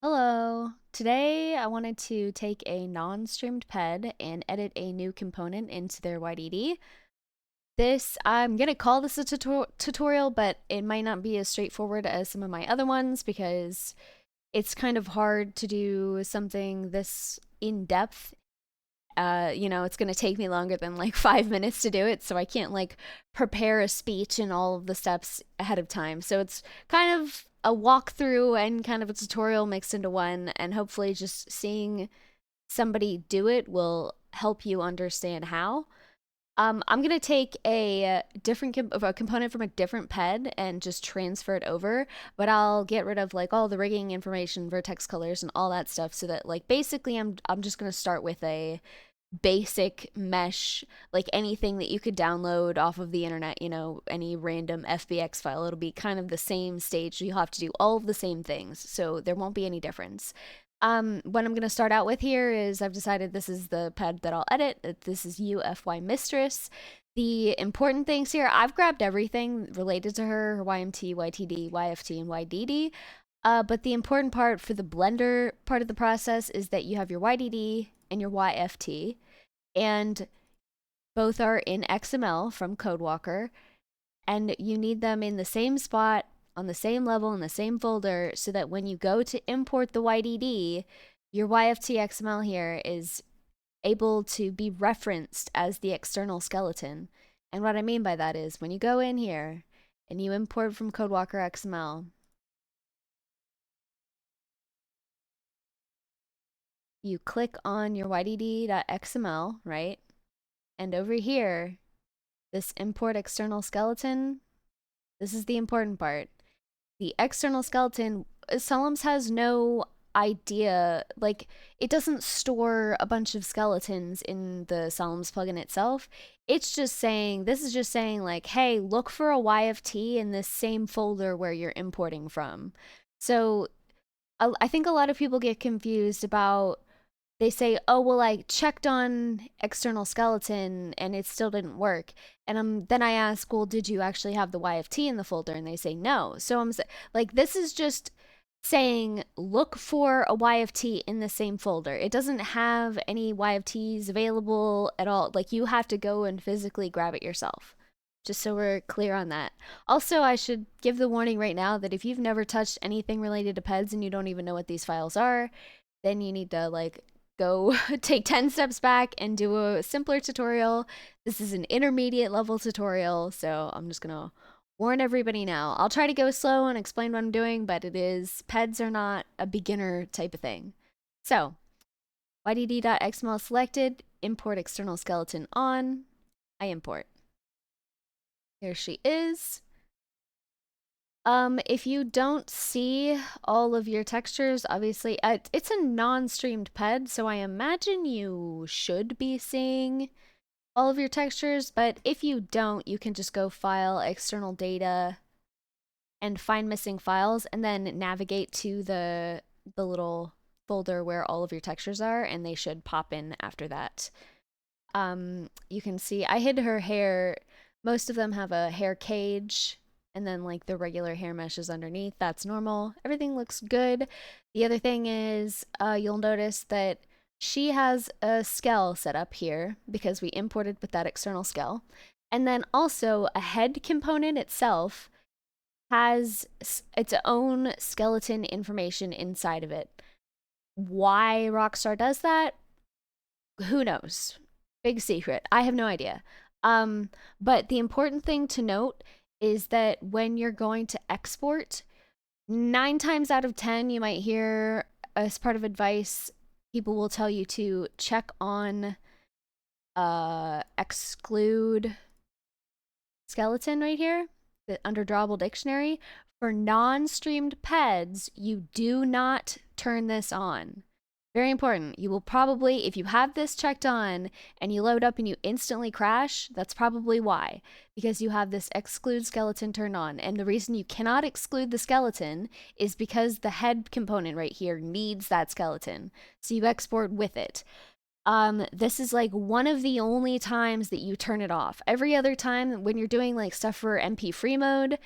Hello. Today I wanted to take a non-streamed PED and edit a new component into their YDD. I'm gonna call this a tutorial, but it might not be as straightforward as some of my other ones because it's kind of hard to do something this in depth. It's gonna take me longer than like 5 minutes to do it, so I can't like prepare a speech and all of the steps ahead of time. So it's kind of a walkthrough and kind of a tutorial mixed into one, and hopefully just seeing somebody do it will help you understand how. I'm gonna take a different of a component from a different PED and just transfer it over, but I'll get rid of like all the rigging information, vertex colors, and all that stuff, so that like basically I'm just gonna start with a basic mesh, like anything that you could download off of the internet, any random FBX file. It'll be kind of the same stage. You'll have to do all of the same things, so there won't be any difference. What I'm going to start out with here is I've decided this is the PED that I'll edit. This is UFY Mistress. The important things here, I've grabbed everything related to her YMT, YTD, YFT, and YDD. But the important part for the Blender part of the process is that you have your YDD and your YFT, and both are in XML from CodeWalker, and you need them in the same spot, on the same level, in the same folder, so that when you go to import the YDD, your YFT XML here is able to be referenced as the external skeleton. And what I mean by that is when you go in here and you import from CodeWalker XML, you click on your ydd.xml, right? And over here, this import external skeleton, this is the important part. The external skeleton, Solums has no idea, like, it doesn't store a bunch of skeletons in the Solums plugin itself. It's just saying, this is just saying, like, hey, look for a YFT in this same folder where you're importing from. So I think a lot of people get confused about, they say, oh, well, I checked on external skeleton and it still didn't work. And then I ask, well, did you actually have the YFT in the folder? And they say no. So I'm like, this is just saying, look for a YFT in the same folder. It doesn't have any YFTs available at all. Like, you have to go and physically grab it yourself. Just so we're clear on that. Also, I should give the warning right now that if you've never touched anything related to PEDs and you don't even know what these files are, then you need to like go take 10 steps back and do a simpler tutorial. This is an intermediate level tutorial, so I'm just gonna warn everybody now. I'll try to go slow and explain what I'm doing, but PEDs are not a beginner type of thing. So, ydd.xml selected, import external skeleton on, I import. Here she is. If you don't see all of your textures, obviously, it's a non-streamed PED, so I imagine you should be seeing all of your textures, but if you don't, you can just go File, External Data, and find missing files, and then navigate to the little folder where all of your textures are, and they should pop in after that. You can see I hid her hair. Most of them have a hair cage, and then like the regular hair meshes underneath. That's normal. Everything looks good. The other thing is you'll notice that she has a skell set up here because we imported with that external skell. And then also a head component itself has its own skeleton information inside of it. Why Rockstar does that? Who knows? Big secret. I have no idea. But the important thing to note is that when you're going to export, 9 times out of 10, you might hear as part of advice, people will tell you to check on exclude skeleton right here under drawable dictionary. For non-streamed PEDs, you do not turn this on. Very important. You will probably, if you have this checked on and you load up and you instantly crash, that's probably why. Because you have this exclude skeleton turned on. And the reason you cannot exclude the skeleton is because the head component right here needs that skeleton. So you export with it. This is like one of the only times that you turn it off. Every other time when you're doing like stuff for MP free mode,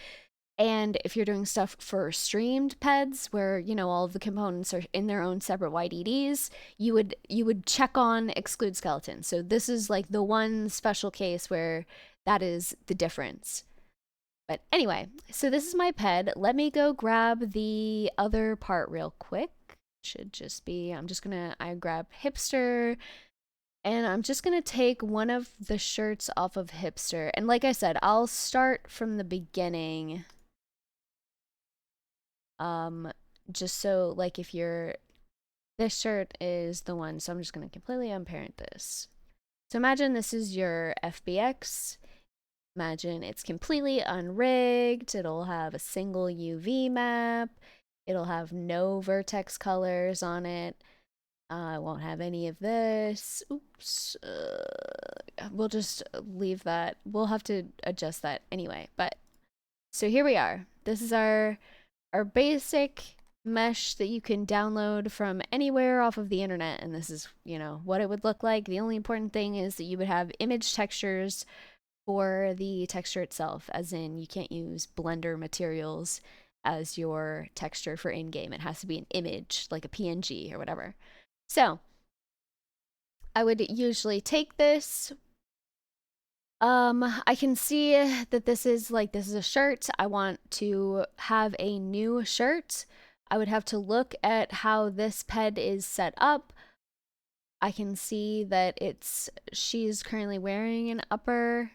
And if you're doing stuff for streamed PEDs where, you know, all of the components are in their own separate YDDs, you would check on exclude skeleton. So this is like the one special case where that is the difference. But anyway, so this is my PED. Let me go grab the other part real quick. Should just be, I grab hipster, and I'm just gonna take one of the shirts off of hipster. And like I said, I'll start from the beginning. Um, just so like if you're, this shirt is the one, so I'm just gonna completely unparent this. So imagine this is your FBX. Imagine it's completely unrigged. It'll have a single UV map. It'll have no vertex colors on it. I won't have any of this. Oops. We'll just leave that. We'll have to adjust that anyway. But so here we are. This is our basic mesh that you can download from anywhere off of the internet, and this is, you know, what it would look like. The only important thing is that you would have image textures for the texture itself, as in you can't use Blender materials as your texture for in-game. It has to be an image, like a PNG or whatever. So I would usually take this. I can see that this is a shirt. I want to have a new shirt. I would have to look at how this PED is set up. I can see that she's currently wearing an upper,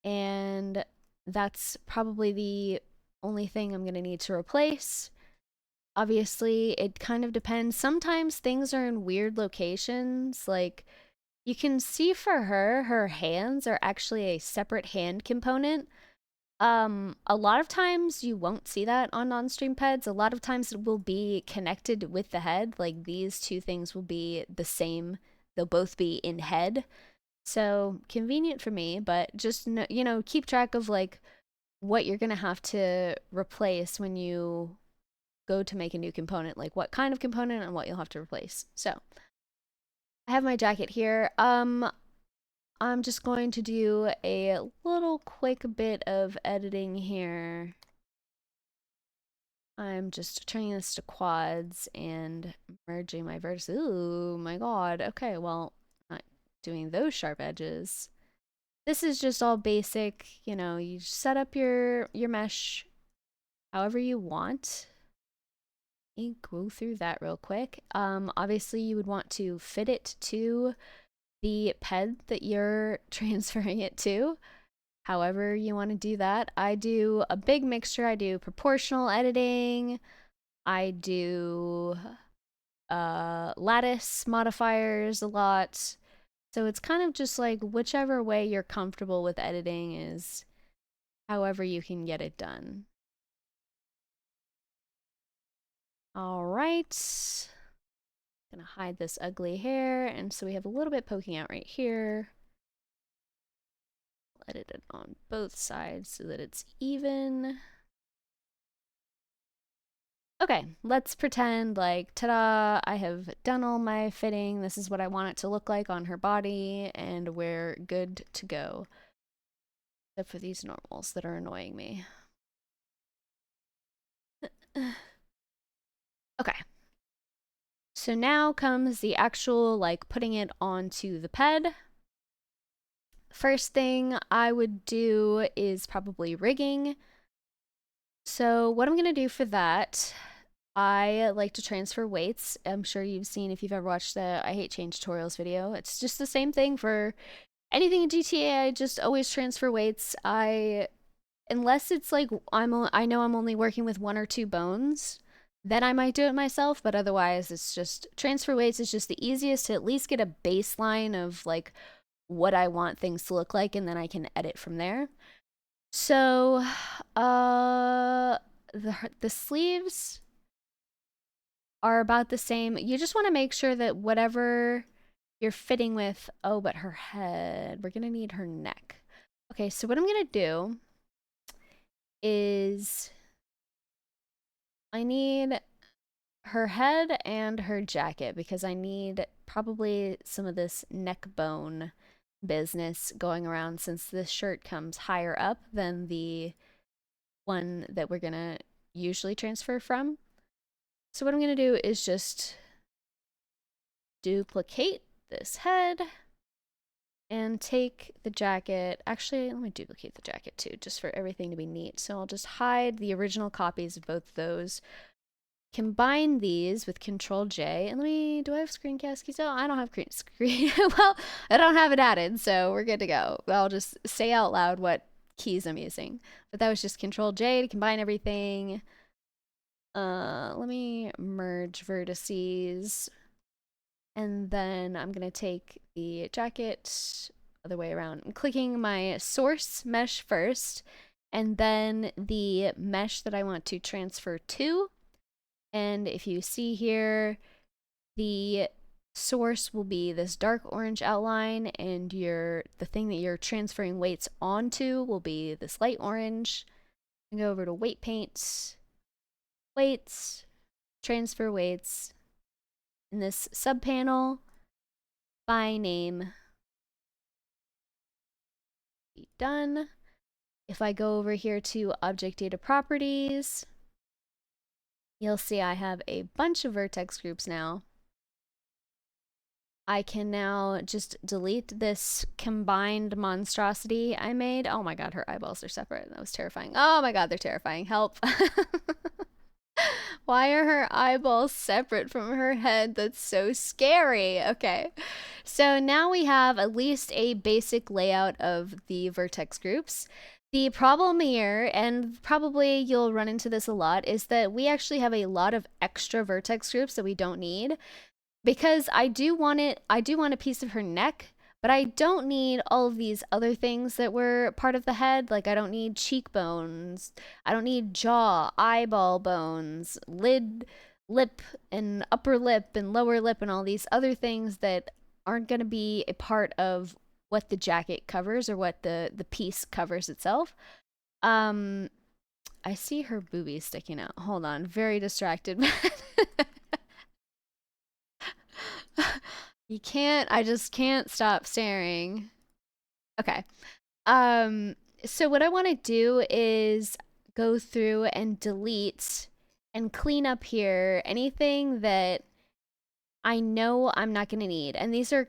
and that's probably the only thing I'm gonna need to replace. Obviously, it kind of depends. Sometimes things are in weird locations, like you can see for her hands are actually a separate hand component. A lot of times you won't see that on non-stream PEDs. A lot of times it will be connected with the head. Like these two things will be the same. They'll both be in head. So convenient for me, but just, you know, keep track of like what you're gonna have to replace when you go to make a new component, like what kind of component and what you'll have to replace. So I have my jacket here. I'm just going to do a little quick bit of editing here. I'm just turning this to quads and merging my vertices. Ooh, my god. Okay, well, not doing those sharp edges. This is just all basic, you know, you set up your mesh however you want. Let me go through that real quick. Obviously you would want to fit it to the PED that you're transferring it to. However you want to do that. I do a big mixture. I do proportional editing. I do lattice modifiers a lot. So it's kind of just like whichever way you're comfortable with editing is however you can get it done. All right. Gonna hide this ugly hair, and so we have a little bit poking out right here. Edit it on both sides so that it's even. Okay, let's pretend like, ta-da, I have done all my fitting. This is what I want it to look like on her body, and we're good to go. Except for these normals that are annoying me. Okay. So now comes the actual, like, putting it onto the PED. First thing I would do is probably rigging. So what I'm going to do for that, I like to transfer weights. I'm sure you've seen, if you've ever watched the I Hate Change tutorials video, it's just the same thing for anything in GTA. I just always transfer weights. Unless it's like I know I'm only working with 1 or 2 bones, then I might do it myself, but otherwise it's just transfer weights is just the easiest to at least get a baseline of like what I want things to look like, and then I can edit from there. So, the sleeves are about the same. You just want to make sure that whatever you're fitting with, oh, but her head, we're gonna need her neck. Okay, so what I'm gonna do is I need her head and her jacket because I need probably some of this neck bone business going around since this shirt comes higher up than the one that we're gonna usually transfer from. So what I'm gonna do is just duplicate this head and take the jacket. Actually, let me duplicate the jacket too, just for everything to be neat. So I'll just hide the original copies of both of those. Combine these with Control J, and do I have screencast keys? Oh, I don't have screen. Well, I don't have it added, so we're good to go. I'll just say out loud what keys I'm using. But that was just Control J to combine everything. Let me merge vertices. And then I'm gonna take the jacket other way around. I'm clicking my source mesh first, and then the mesh that I want to transfer to. And if you see here, the source will be this dark orange outline, and the thing that you're transferring weights onto will be this light orange. And go over to weight paint, weights, transfer weights. In this subpanel, by name, be done. If I go over here to object data properties, you'll see I have a bunch of vertex groups now. I can now just delete this combined monstrosity I made. Oh my god, her eyeballs are separate. That was terrifying. Oh my god, they're terrifying. Help. Why are her eyeballs separate from her head? That's so scary. Okay. So now we have at least a basic layout of the vertex groups. The problem here, and probably you'll run into this a lot, is that we actually have a lot of extra vertex groups that we don't need. Because I do want a piece of her neck, but I don't need all of these other things that were part of the head. Like I don't need cheekbones, I don't need jaw, eyeball bones, lid, lip, and upper lip and lower lip, and all these other things that aren't going to be a part of what the jacket covers or what the piece covers itself. I see her boobies sticking out. Hold on, very distracted. I just can't stop staring. Okay. So what I want to do is go through and delete and clean up here anything that I know I'm not going to need. And these are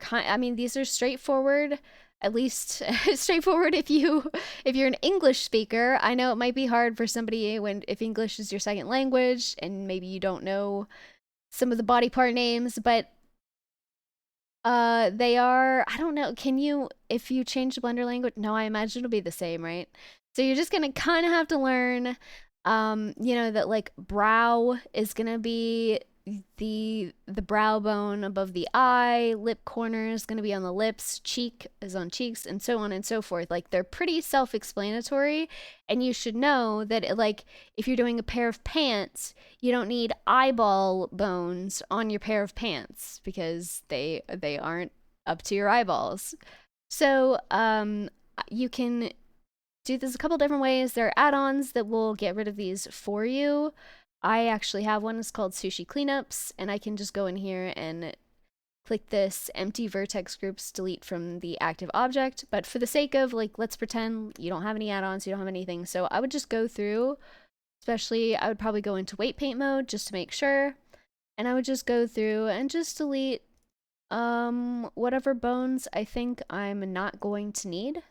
these are straightforward, at least straightforward if you're an English speaker. I know it might be hard for somebody if English is your second language and maybe you don't know some of the body part names, but they are, I don't know, if you change the Blender language, no, I imagine it'll be the same, right? So you're just gonna kind of have to learn, that like brow is gonna be the brow bone above the eye, lip corner is gonna be on the lips, cheek is on cheeks, and so on and so forth. Like they're pretty self-explanatory, and you should know that like if you're doing a pair of pants, you don't need eyeball bones on your pair of pants because they aren't up to your eyeballs. So you can do this a couple different ways. There are add-ons that will get rid of these for you. I actually have one. It's called Sushi Cleanups, and I can just go in here and click this empty vertex groups delete from the active object. But for the sake of like, let's pretend you don't have any add-ons, you don't have anything. So I would just go through, especially I would probably go into weight paint mode just to make sure. And I would just go through and just delete whatever bones I think I'm not going to need.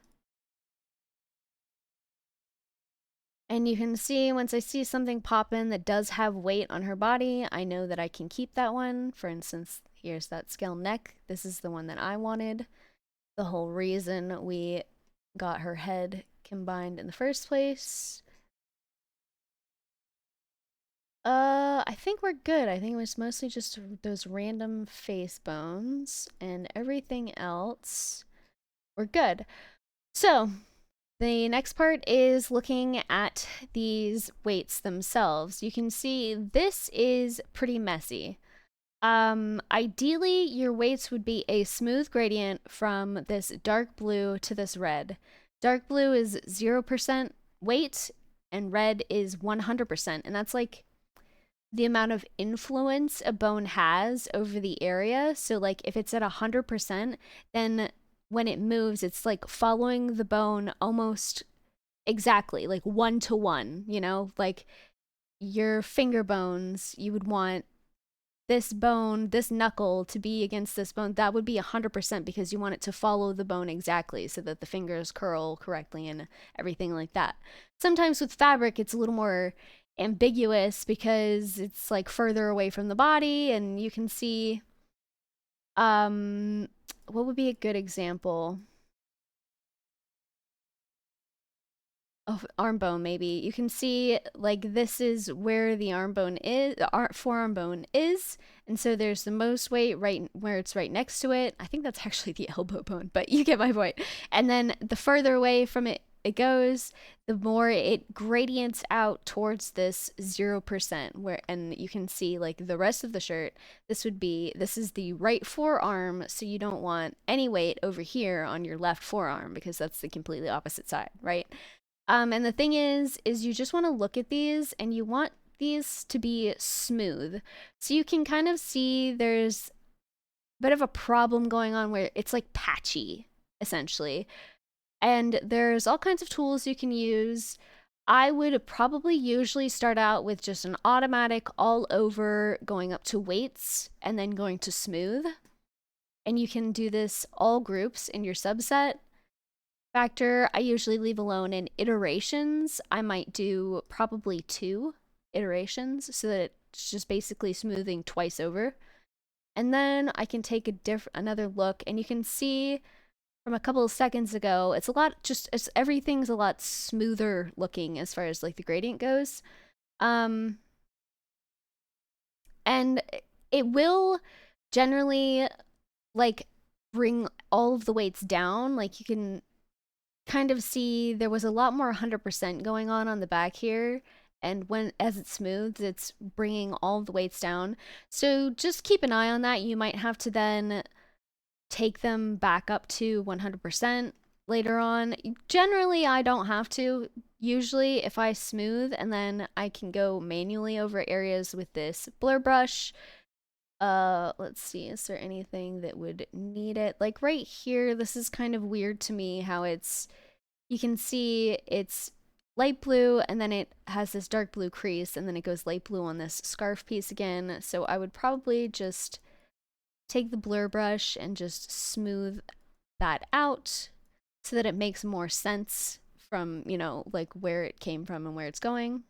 And you can see once I see something pop in that does have weight on her body, I know that I can keep that one. For instance, here's that scale neck. This is the one that I wanted. The whole reason we got her head combined in the first place. I think we're good. I think it was mostly just those random face bones, and everything else we're good. So the next part is looking at these weights themselves. You can see this is pretty messy. Ideally, your weights would be a smooth gradient from this dark blue to this red. Dark blue is 0% weight, and red is 100%, and that's like the amount of influence a bone has over the area. So like if it's at 100%, then when it moves, it's like following the bone almost exactly, like 1 to 1, you know, like your finger bones, you would want this bone, this knuckle to be against this bone. That would be 100% because you want it to follow the bone exactly so that the fingers curl correctly and everything like that. Sometimes with fabric, it's a little more ambiguous because it's like further away from the body and you can see what would be a good example of arm bone? Maybe you can see like this is where the arm bone is, the forearm bone is, and so there's the most weight right where it's right next to it. I think that's actually the elbow bone, but you get my point. And then the further away from it goes, the more it gradients out towards this 0%, where, and you can see like the rest of the shirt, this is the right forearm, so you don't want any weight over here on your left forearm because that's the completely opposite side, right? And the thing is you just want to look at these and you want these to be smooth. So you can kind of see there's a bit of a problem going on where it's like patchy, essentially. And there's all kinds of tools you can use. I would probably usually start out with just an automatic all over, going up to weights and then going to smooth. And you can do this all groups in your subset. Factor, I usually leave alone. In iterations, I might do probably 2 iterations so that it's just basically smoothing twice over. And then I can take another look and you can see from a couple of seconds ago, everything's a lot smoother looking as far as like the gradient goes. And it will generally like bring all of the weights down. Like you can kind of see there was a lot more 100% going on the back here, and as it smooths, it's bringing all of the weights down. So just keep an eye on that. You might have to then take them back up to 100% later on. Generally, I don't have to. Usually, if I smooth and then I can go manually over areas with this blur brush. Let's see, is there anything that would need it? Like right here, this is kind of weird to me how you can see it's light blue and then it has this dark blue crease and then it goes light blue on this scarf piece again. So I would probably just take the blur brush and just smooth that out so that it makes more sense from, you know, like where it came from and where it's going.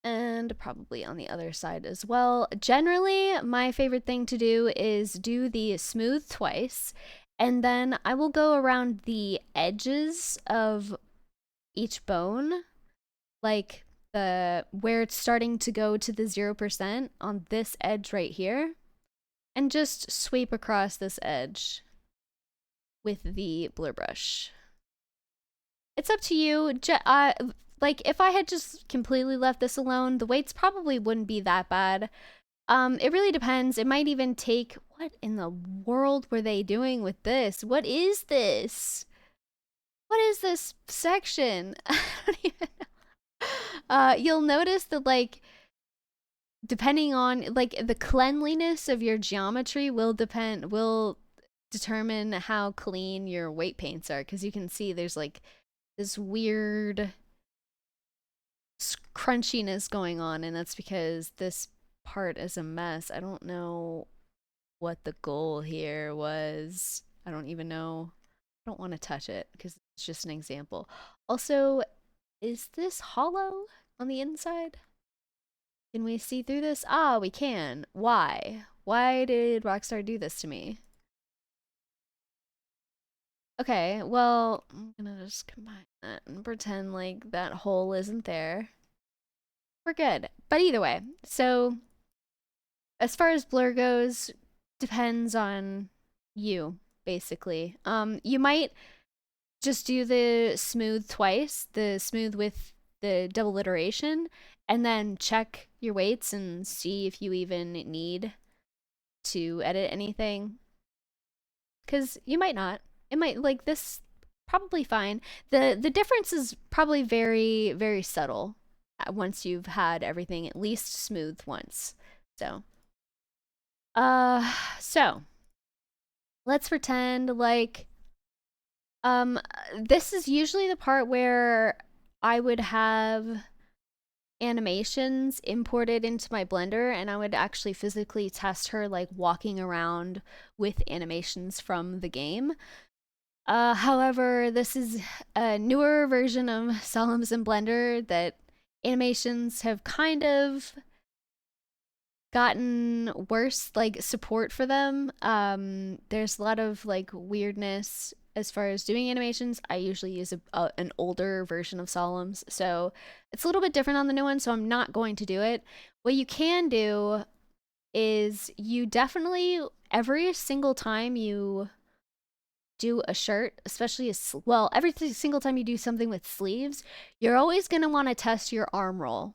And probably on the other side as well. Generally, my favorite thing to do is do the smooth twice, and then I will go around the edges of each bone, like where it's starting to go to the 0% on this edge right here, and just sweep across this edge with the blur brush. It's up to you. Like if I had just completely left this alone, the weights probably wouldn't be that bad. It really depends. It might even take, what in the world were they doing with this? What is this? What is this section? I don't even know. You'll notice that like, depending on like the cleanliness of your geometry will determine how clean your weight paints are. Cause you can see there's like this weird crunchiness going on, and that's because this part is a mess. I don't know what the goal here was. I don't even know. I don't want to touch it because it's just an example. Also, is this hollow on the inside? Can we see through this? Ah, we can. Why? Why did Rockstar do this to me? Okay, well, I'm gonna just combine that and pretend like that hole isn't there. We're good. But either way, so as far as blur goes, depends on you, basically. You might just do the smooth twice, the smooth with the double iteration, and then check your weights and see if you even need to edit anything. Because you might not. It might, like, this probably fine. The difference is probably very, very subtle once you've had everything at least smooth once. So so let's pretend like Um, this is usually the part where I would have animations imported into my Blender, and I would actually physically test her like walking around with animations from the game. However, this is a newer version of Solemns in Blender that animations have kind of gotten worse, like support for them. There's a lot of like weirdness as far as doing animations. I usually use an older version of Solemns, so it's a little bit different on the new one, so I'm not going to do it. What you can do is you definitely, every single time you do a shirt, especially well, every single time you do something with sleeves, you're always going to want to test your arm roll.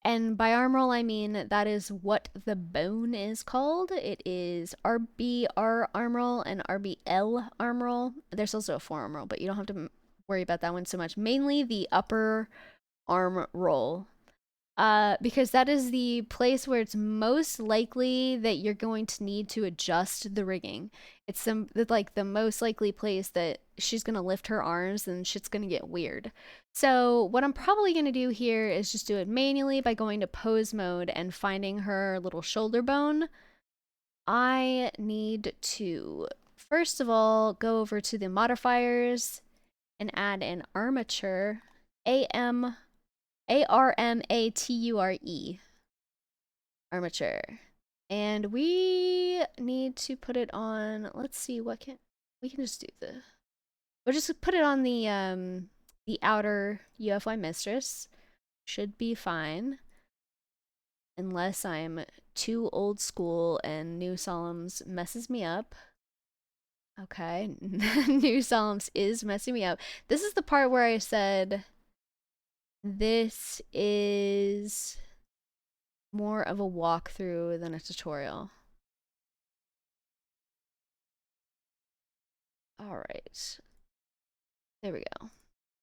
And by arm roll, I mean that is what the bone is called. It is RBR arm roll and RBL arm roll. There's also a forearm roll, but you don't have to worry about that one so much. Mainly the upper arm roll. Because that is the place where it's most likely that you're going to need to adjust the rigging. It's like the most likely place that she's gonna lift her arms and shit's gonna get weird. So what I'm probably gonna do here is just do it manually by going to pose mode and finding her little shoulder bone. I need to first of all go over to the modifiers and add an armature, ARMATURE armature. And we need to put it on, let's see, we can just do we'll just put it on the outer UFY mistress. Should be fine. Unless I'm too old school and New Solemns messes me up. Okay, New Solemns is messing me up. This is the part where I said this is more of a walkthrough than a tutorial. All right. There we go.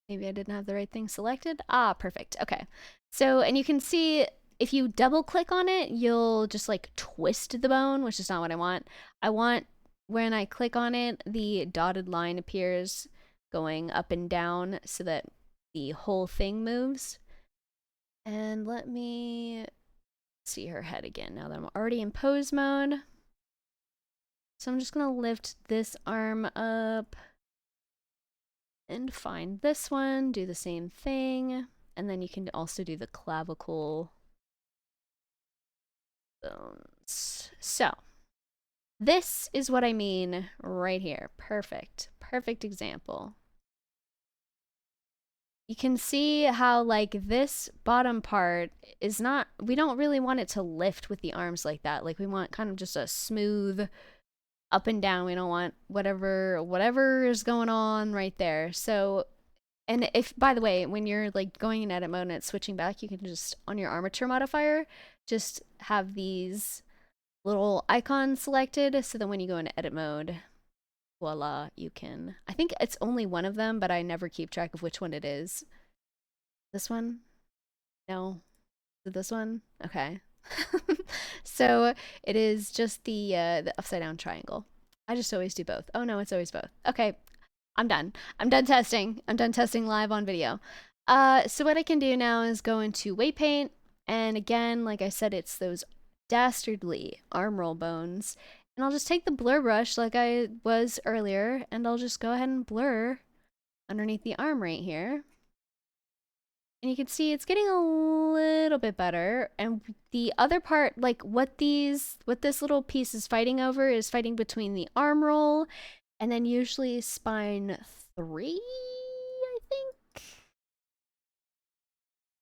Maybe I didn't have the right thing selected. Ah, perfect. Okay. So, and you can see if you double click on it, you'll just like twist the bone, which is not what I want. I want when I click on it, the dotted line appears going up and down so that the whole thing moves. And let me see her head again now that I'm already in pose mode. So I'm just gonna lift this arm up and find this one, do the same thing, and then you can also do the clavicle bones. So this is what I mean right here. Perfect. Perfect example. You can see how like this bottom part is not, we don't really want it to lift with the arms like that. Like we want kind of just a smooth up and down. We don't want whatever is going on right there. So, and if, by the way, when you're like going in edit mode and it's switching back, you can just, on your armature modifier, just have these little icons selected so that when you go into edit mode, voila, you can, I think it's only one of them, but I never keep track of which one it is. This one? No. Is it this one? Okay. So it is just the upside down triangle. I just always do both. Oh no, it's always both. Okay, I'm done. I'm done testing. I'm done testing live on video. So what I can do now is go into weight paint, and again, like I said, it's those dastardly arm roll bones. And I'll just take the blur brush like I was earlier, and I'll just go ahead and blur underneath the arm right here. And you can see it's getting a little bit better. And the other part, like what this little piece is fighting over is fighting between the arm roll and then usually spine 3, I think.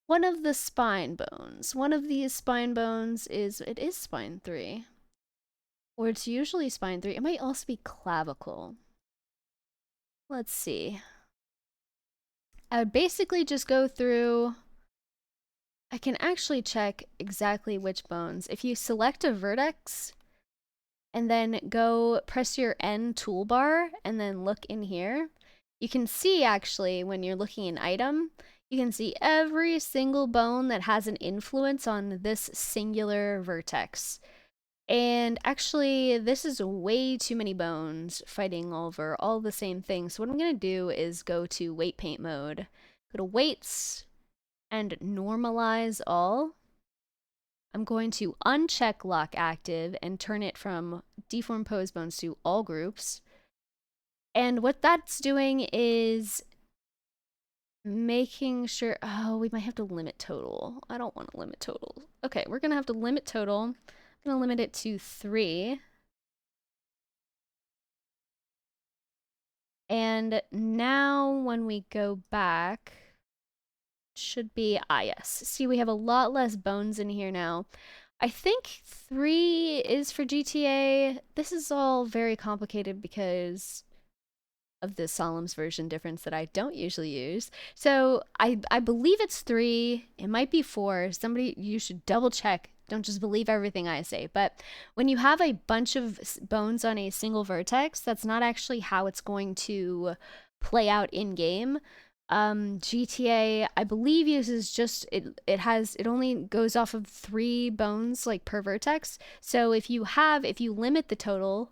One of the spine bones. One of these spine bones is spine 3. Or it's usually spine 3. It might also be clavicle. Let's see. I would basically just go through. I can actually check exactly which bones. If you select a vertex and then go press your N toolbar and then look in here, you can see actually when you're looking in item, you can see every single bone that has an influence on this singular vertex. And actually, this is way too many bones fighting over all the same thing. So what I'm going to do is go to weight paint mode, go to weights, and normalize all. I'm going to uncheck lock active and turn it from deform pose bones to all groups. And what that's doing is making sure, oh, we might have to limit total. I don't want to limit total. Okay, we're going to have to limit total. I'm going to limit it to 3. And now when we go back, should be, yes. See, we have a lot less bones in here now. I think 3 is for GTA. This is all very complicated because of the Solemn's version difference that I don't usually use. So I believe it's 3. It might be 4. Somebody, you should double check. Don't just believe everything I say. But when you have a bunch of bones on a single vertex, that's not actually how it's going to play out in game. GTA, I believe, uses just it only goes off of 3 bones like per vertex. So if you limit the total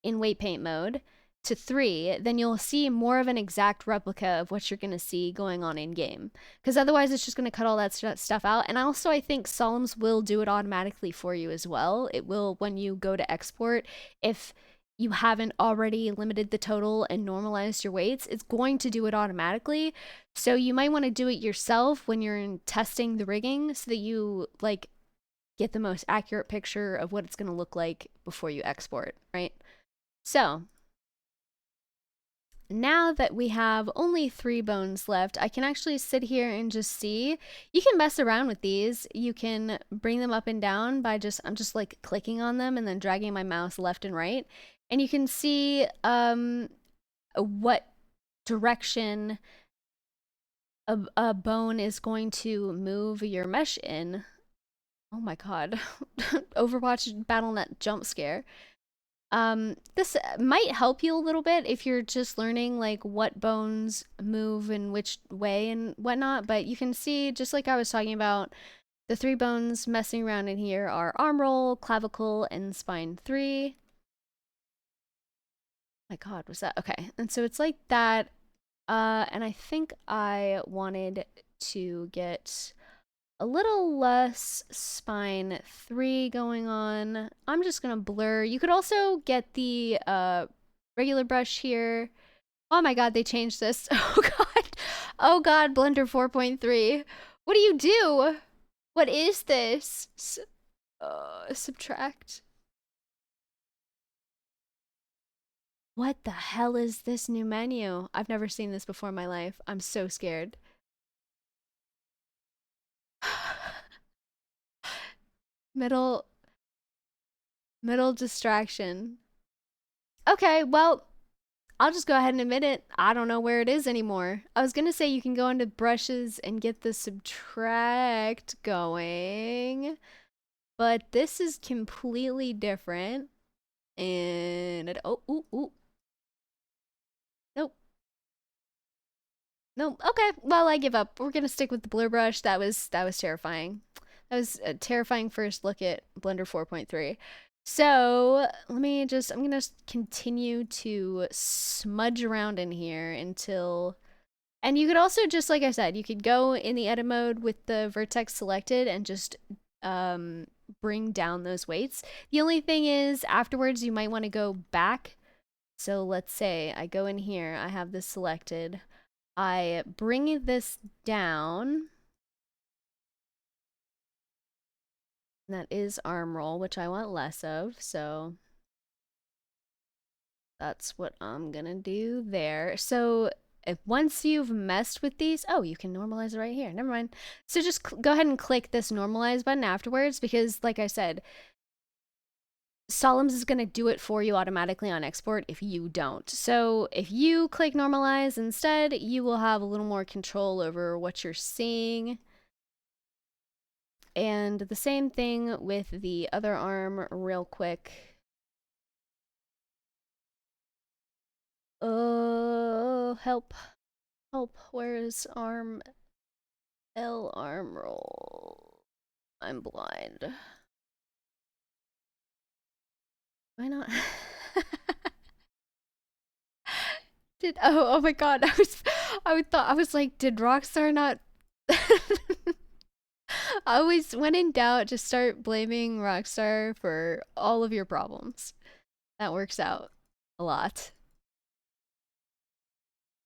in weight paint mode to 3, then you'll see more of an exact replica of what you're going to see going on in game. Because otherwise, it's just going to cut all that stuff out. And also, I think Solemns will do it automatically for you as well. It will, when you go to export, if you haven't already limited the total and normalized your weights, it's going to do it automatically. So you might want to do it yourself when you're testing the rigging so that you like get the most accurate picture of what it's going to look like before you export, right? So now that we have only 3 bones left, I can actually sit here and just see. You can mess around with these. You can bring them up and down by I'm just like clicking on them and then dragging my mouse left and right. And you can see what direction a bone is going to move your mesh in. Oh my god. Overwatch BattleNet jump scare. This might help you a little bit if you're just learning like what bones move in which way and whatnot, but you can see, just like I was talking about, the 3 bones messing around in here are arm roll, clavicle, and spine 3. My god, was that? Okay, and so it's like that, and I think I wanted to get a little less spine 3 going on. I'm just gonna blur. You could also get the regular brush here. Oh my god, they changed this. Oh god. Oh god, Blender 4.3. What do you do? What is this? Subtract. What the hell is this new menu? I've never seen this before in my life. I'm so scared. middle middle distraction. Okay, well, I'll just go ahead and admit it. I don't know where it is anymore. I was gonna say you can go into brushes and get the subtract going, but this is completely different. And oh, ooh, ooh. Nope. Nope. Okay. Well, I give up. We're gonna stick with the blur brush. That was terrifying. That was a terrifying first look at Blender 4.3. So I'm gonna continue to smudge around in here until, and you could also just, like I said, you could go in the edit mode with the vertex selected and just bring down those weights. The only thing is afterwards you might want to go back. So let's say I go in here, I have this selected, I bring this down. That is arm roll, which I want less of, so that's what I'm gonna do there. So if once you've messed with these, oh, you can normalize it right here. Never mind. So just go ahead and click this normalize button afterwards because, like I said, Solemns is going to do it for you automatically on export if you don't. So if you click normalize instead, you will have a little more control over what you're seeing. And the same thing with the other arm real quick. Oh, help. Help. Where is arm? L arm roll. I'm blind. Why not? Oh my god, I was like, did Rockstar not I always, when in doubt, just start blaming Rockstar for all of your problems. That works out a lot.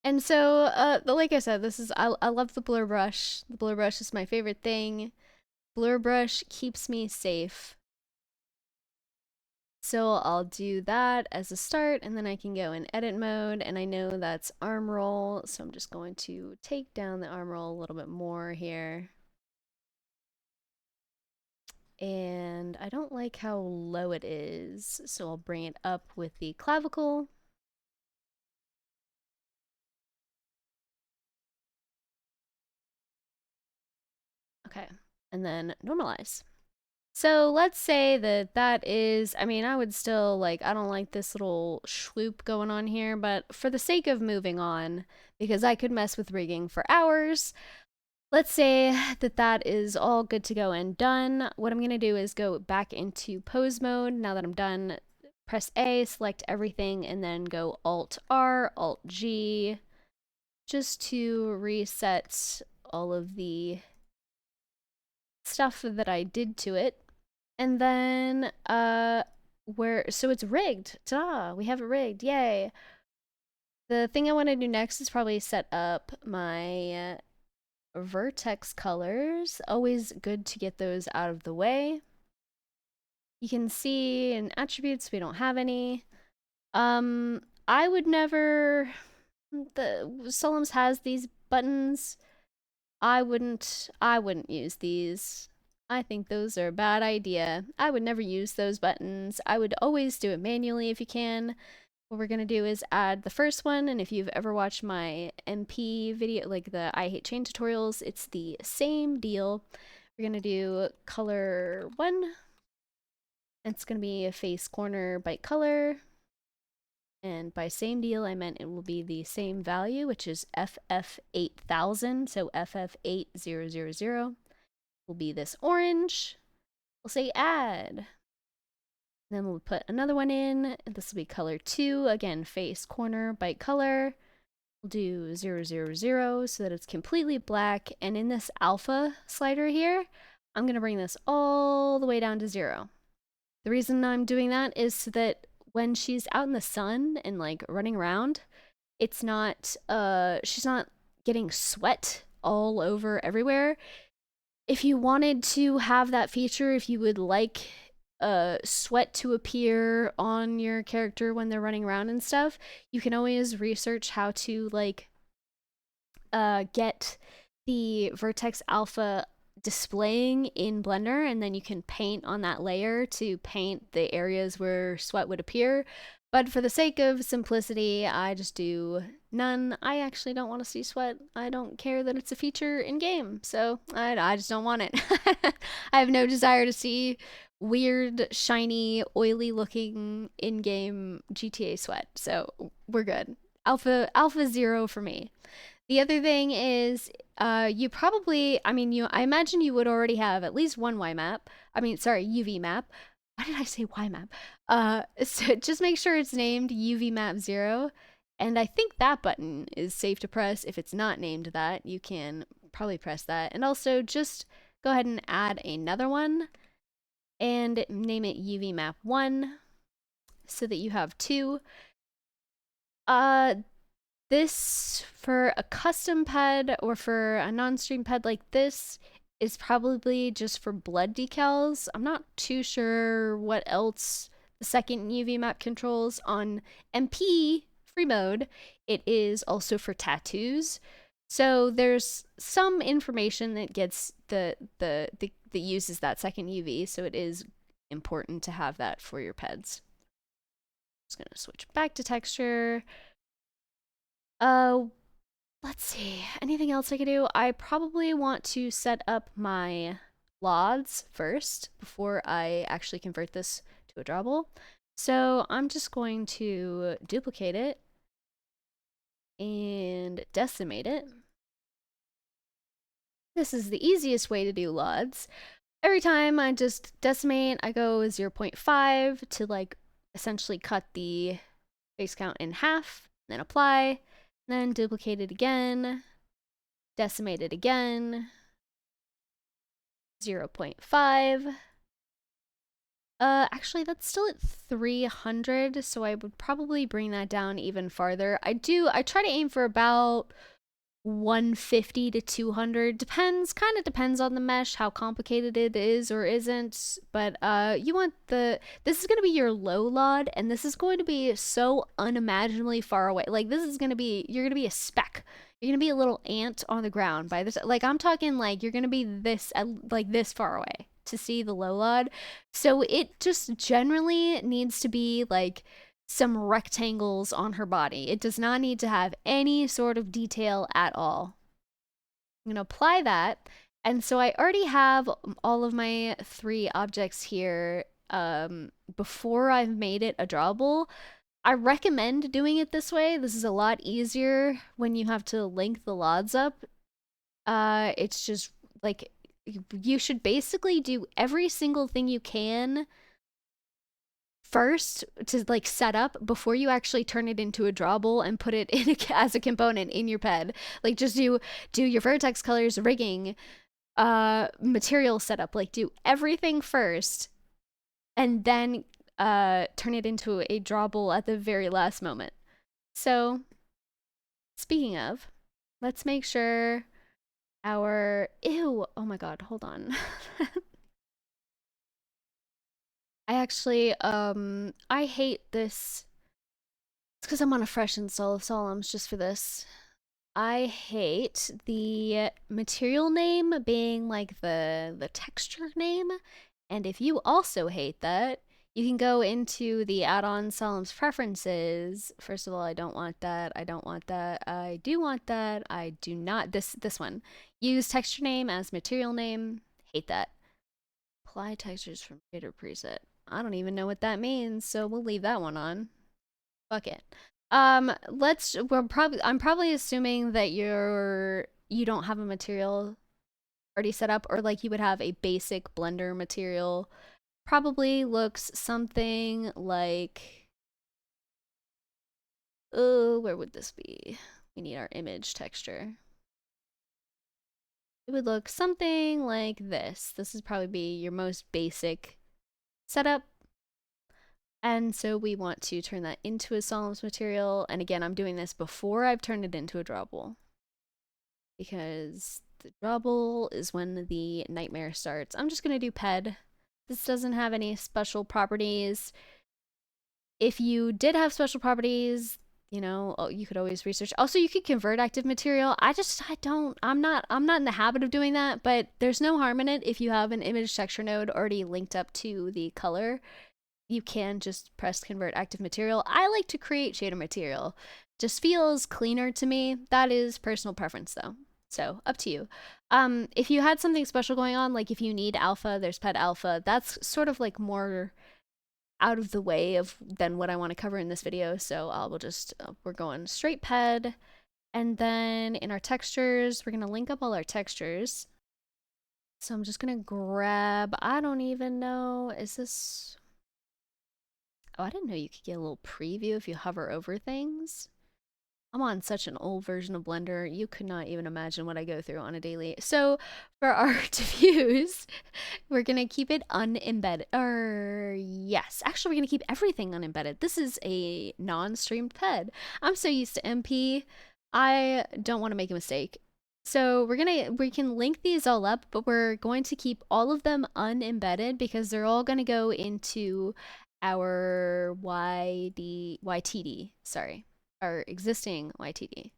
And so, like I said, I love the blur brush. The blur brush is my favorite thing. Blur brush keeps me safe. So I'll do that as a start, and then I can go in edit mode, and I know that's arm roll, so I'm just going to take down the arm roll a little bit more here. And I don't like how low it is, so I'll bring it up with the clavicle. Okay, and then normalize. So let's say that that is, I mean, I would still like, I don't like this little swoop going on here, but for the sake of moving on, because I could mess with rigging for hours, let's say that that is all good to go and done. What I'm gonna do is go back into pose mode. Now that I'm done, press A, select everything, and then go Alt R, Alt G, just to reset all of the stuff that I did to it. And then, so it's rigged. Ta-da, we have it rigged, yay. The thing I want to do next is probably set up my vertex colors. Always good to get those out of the way. You can see in attributes we don't have any. I would never, the Solums has these buttons. I wouldn't use these. I think those are a bad idea. I would never use those buttons. I would always do it manually if you can. What we're gonna do is add the first one, and if you've ever watched my MP video, like the I Hate Chain tutorials, it's the same deal. We're gonna do color 1. It's gonna be a face corner bite color. And by same deal, I meant it will be the same value, which is FF8000, so FF8000 will be this orange. We'll say add. Then we'll put another one in. This will be color 2, again, face corner bite color. We'll do 000 so that it's completely black. And in this alpha slider here, I'm gonna bring this all the way down to 0. The reason I'm doing that is so that when she's out in the sun and like running around, it's not, she's not getting sweat all over everywhere. If you wanted to have that feature, if you would like sweat to appear on your character when they're running around and stuff, you can always research how to like get the Vertex Alpha displaying in Blender, and then you can paint on that layer to paint the areas where sweat would appear. But for the sake of simplicity, I just do none. I actually don't want to see sweat. I don't care that it's a feature in game, so I just don't want it. I have no desire to see weird, shiny, oily looking in-game GTA sweat, so we're good. Alpha 0 for me. The other thing is, you probably, I imagine you would already have at least one UV map. Why did I say Y map? So just make sure it's named UV map 0. And I think that button is safe to press. If it's not named that, you can probably press that. And also just go ahead and add another one and name it UV map 1 so that you have 2. This, for a custom ped or for a non-stream ped like this, is probably just for blood decals. I'm not too sure what else the second UV map controls. On MP free mode, it is also for tattoos. So there's some information that gets that uses that second UV, so it is important to have that for your peds. Just gonna switch back to texture. Let's see. Anything else I could do? I probably want to set up my LODs first before I actually convert this to a drawable. So I'm just going to duplicate it and decimate it. This is the easiest way to do LODs. Every time I just decimate, I go 0.5 to like essentially cut the face count in half, then apply, then duplicate it again, decimate it again, 0.5. Actually, that's still at 300, so I would probably bring that down even farther. I try to aim for about 150 to 200. Kind of depends on the mesh, how complicated it is or isn't. But you want this is going to be your low LOD, and this is going to be so unimaginably far away. Like, you're going to be a speck. You're going to be a little ant on the ground by this. Like, I'm talking like you're going to be this far away to see the low LOD. So it just generally needs to be like some rectangles on her body. It does not need to have any sort of detail at all. I'm going to apply that. And so I already have all of my 3 objects here before I've made it a drawable. I recommend doing it this way. This is a lot easier when you have to link the LODs up. It's just like you should basically do every single thing you can first to like set up before you actually turn it into a drawable and put it in as a component in your ped. Like, just do your vertex colors, rigging, material setup. Like, do everything first and then turn it into a drawable at the very last moment. So speaking of, let's make sure our oh my god, hold on. I actually, I hate this. It's because I'm on a fresh install of Solemns just for this. I hate the material name being like the texture name. And if you also hate that, you can go into the add-on Solemn's preferences. First of all, I don't want that. I don't want that. I do want that. I do not. This one. Use texture name as material name. Hate that. Apply textures from shader preset. I don't even know what that means, so we'll leave that one on. Fuck it. I'm probably assuming that you don't have a material already set up, or like you would have a basic Blender material. Probably looks something like, oh, where would this be? We need our image texture. It would look something like this. This would probably be your most basic setup. And so we want to turn that into a Solemn's material. And again, I'm doing this before I've turned it into a drawable, because the drawable is when the nightmare starts. I'm just going to do ped. This doesn't have any special properties. If you did have special properties, you know, you could always research. Also, you could convert active material. I'm not in the habit of doing that, but there's no harm in it if you have an image texture node already linked up to the color. You can just press convert active material. I like to create shader material. Just feels cleaner to me. That is personal preference though. So up to you. If you had something special going on, like if you need alpha, there's ped alpha. That's sort of like more out of the way than what I want to cover in this video. So we're going straight ped. And then in our textures, we're going to link up all our textures. So I'm just going to grab, I don't even know, is this... Oh, I didn't know you could get a little preview if you hover over things. I'm on such an old version of Blender, you could not even imagine what I go through on a daily. So for our diffuse, we're gonna keep it unembedded. Yes, actually we're gonna keep everything unembedded. This is a non-streamed ped. I'm so used to MP, I don't want to make a mistake. So we can link these all up, but we're going to keep all of them unembedded because they're all gonna go into our YTD, sorry, our existing YTD.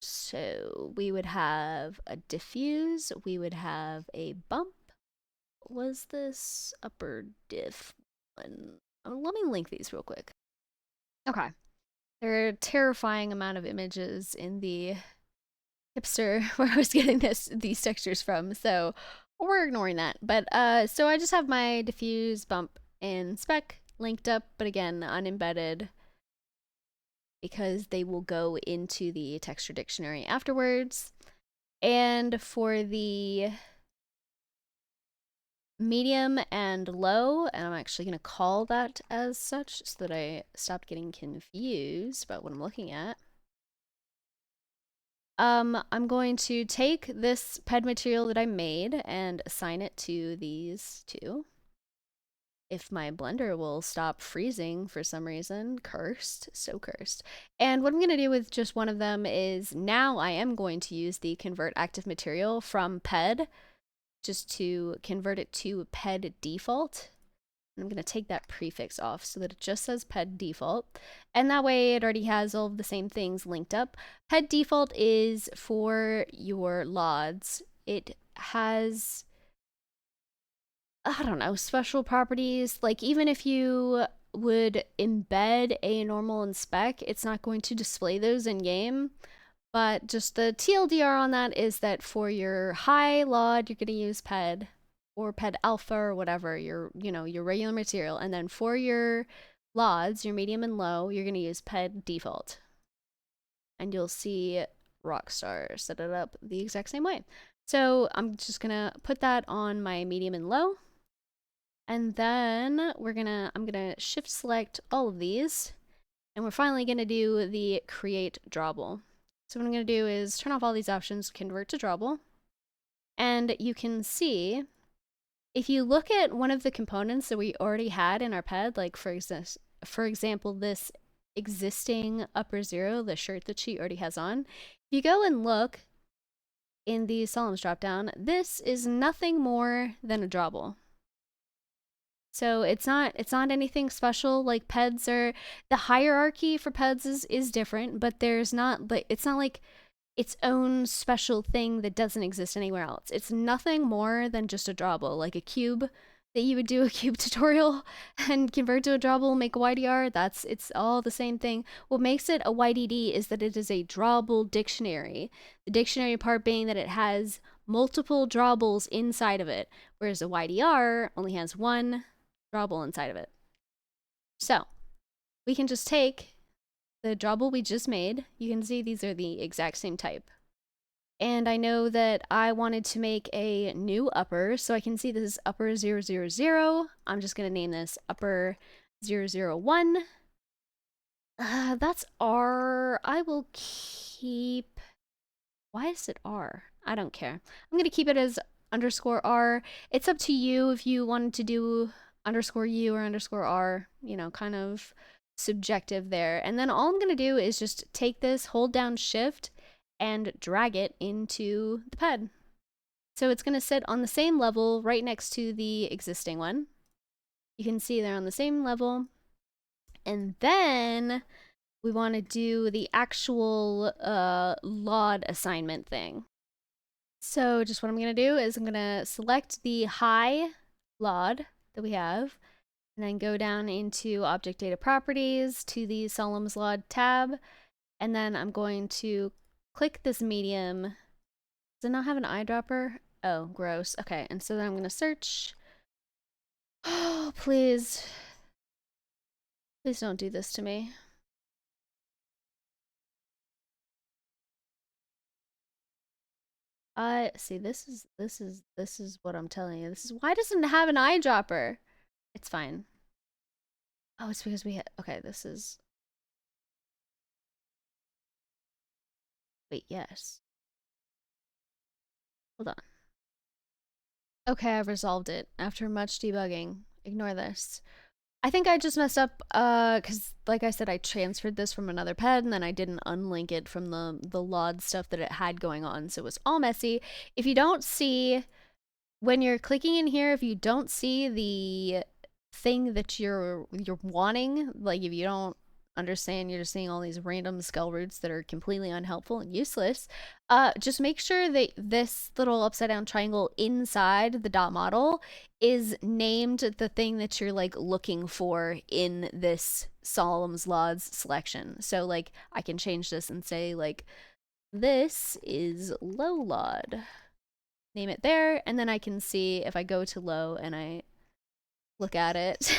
So we would have a diffuse, we would have a bump. Was this upper diff one? Let me link these real quick. Okay. There are a terrifying amount of images in the hipster where I was getting these textures from, so we're ignoring that. But so I just have my diffuse, bump, and spec linked up, but again unembedded because they will go into the texture dictionary afterwards. And for the medium and low, and I'm actually going to call that as such so that I stop getting confused about what I'm looking at. I'm going to take this ped material that I made and assign it to these two. If my blender will stop freezing for some reason, cursed, so cursed. And what I'm going to do with just one of them is now I am going to use the convert active material from ped just to convert it to ped default. I'm going to take that prefix off so that it just says ped default. And that way it already has all of the same things linked up. Ped default is for your LODs. It has, I don't know, special properties. Like even if you would embed a normal and spec, it's not going to display those in game. But just the TLDR on that is that for your high LOD, you're going to use ped or ped alpha or whatever, your regular material. And then for your LODs, your medium and low, you're going to use ped default. And you'll see Rockstar set it up the exact same way. So I'm just going to put that on my medium and low. And then I'm going to shift select all of these. And we're finally going to do the create drawable. So what I'm going to do is turn off all these options, convert to drawable. And you can see, if you look at one of the components that we already had in our ped, like for example, this existing upper zero, the shirt that she already has on, if you go and look in the Solemns dropdown, this is nothing more than a drawable. So it's not anything special. Like peds are, the hierarchy for peds is different, but there's not like, it's not like its own special thing that doesn't exist anywhere else. It's nothing more than just a drawable, like a cube that you would do a cube tutorial and convert to a drawable, make a YDR. It's all the same thing. What makes it a YDD is that it is a drawable dictionary. The dictionary part being that it has multiple drawables inside of it, whereas a YDR only has one drawable inside of it. So we can just take the drawable we just made. You can see these are the exact same type. And I know that I wanted to make a new upper, so I can see this is upper 000. I'm just going to name this upper 001. That's R. I will keep... Why is it R? I don't care. I'm going to keep it as underscore R. It's up to you if you wanted to do underscore U or underscore R, you know, kind of subjective there. And then all I'm going to do is just take this, hold down shift, and drag it into the ped. So it's going to sit on the same level right next to the existing one. You can see they're on the same level. And then we want to do the actual LOD assignment thing. So just what I'm going to do is I'm going to select the high LOD that we have, and then go down into Object Data Properties to the Solemns LOD tab, and then I'm going to click this medium. Does it not have an eyedropper? Oh, gross. Okay, and so then I'm going to search. Oh, please. Please don't do this to me. See, this is what I'm telling you. This is why doesn't it have an eyedropper? It's fine. Oh, it's because we had, okay, this is, wait, yes. Hold on. Okay, I've resolved it after much debugging. Ignore this. I think I just messed up, because like I said, I transferred this from another ped and then I didn't unlink it from the LOD stuff that it had going on, so it was all messy. If you don't see, when you're clicking in here, if you don't see the thing that you're wanting, like if you don't understand, you're just seeing all these random skull roots that are completely unhelpful and useless, just make sure that this little upside down triangle inside the dot model is named the thing that you're like looking for in this Solemn's LODs selection. So like I can change this and say like, this is low LOD. Name it there, and then I can see if I go to low and I look at it.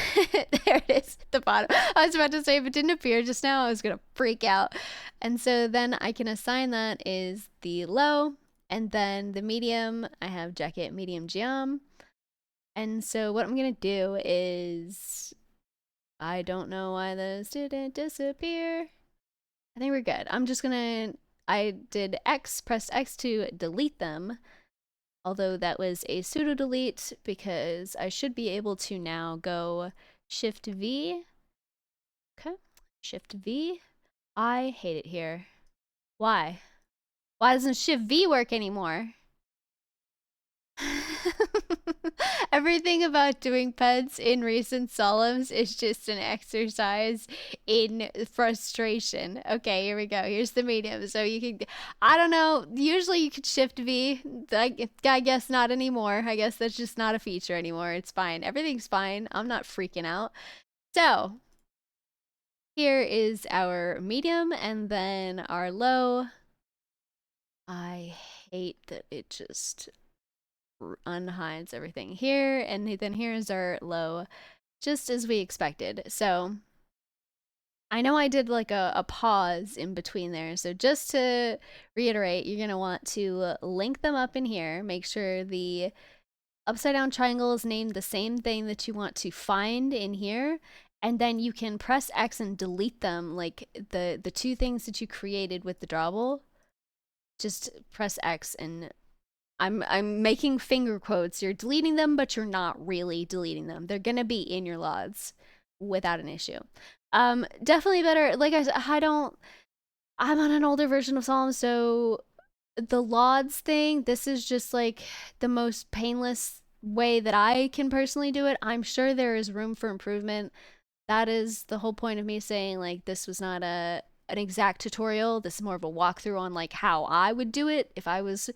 There it is at the bottom. I was about to say if it didn't appear just now, I was gonna freak out. And so then I can assign that is the low, and then the medium, I have jacket medium geom. And so what I'm gonna do is, I don't know why those didn't disappear. I think we're good. I'm just gonna, I did X, pressed X to delete them, although that was a pseudo delete because I should be able to now go Shift V. Okay, Shift V. I hate it here. Why? Why doesn't Shift V work anymore? Everything about doing pets in recent solemns is just an exercise in frustration. Okay, here we go. Here's the medium. So you can, I don't know, usually you could shift V. I guess not anymore. I guess that's just not a feature anymore. It's fine. Everything's fine. I'm not freaking out. So here is our medium and then our low. I hate that it just unhides everything here, and then here's our low, just as we expected. So I know I did like a pause in between there, so just to reiterate, you're gonna want to link them up in here, make sure the upside down triangle is named the same thing that you want to find in here, and then you can press X and delete them, like the two things that you created with the drawable. Just press X and I'm making finger quotes. You're deleting them, but you're not really deleting them. They're gonna be in your LODs without an issue. Definitely better. Like I said, I'm on an older version of Psalm, so the LODs thing, this is just like the most painless way that I can personally do it. I'm sure there is room for improvement. That is the whole point of me saying like this was not an exact tutorial. This is more of a walkthrough on like how I would do it if I was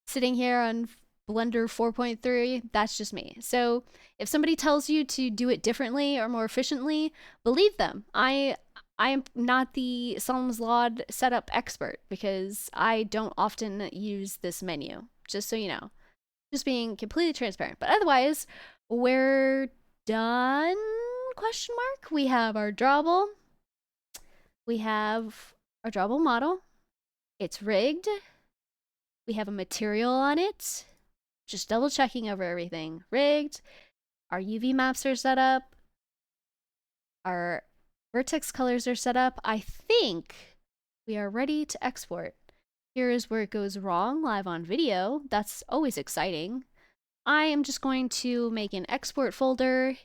sitting here on Blender 4.3, that's just me. So if somebody tells you to do it differently or more efficiently, believe them. I am not the Psalms LOD setup expert because I don't often use this menu, just so you know. Just being completely transparent. But otherwise, we're done, question mark. We have our drawable. We have our drawable model. It's rigged. We have a material on it. Just double checking over everything. Rigged. Our UV maps are set up. Our vertex colors are set up. I think we are ready to export. Here is where it goes wrong live on video. That's always exciting. I am just going to make an export folder.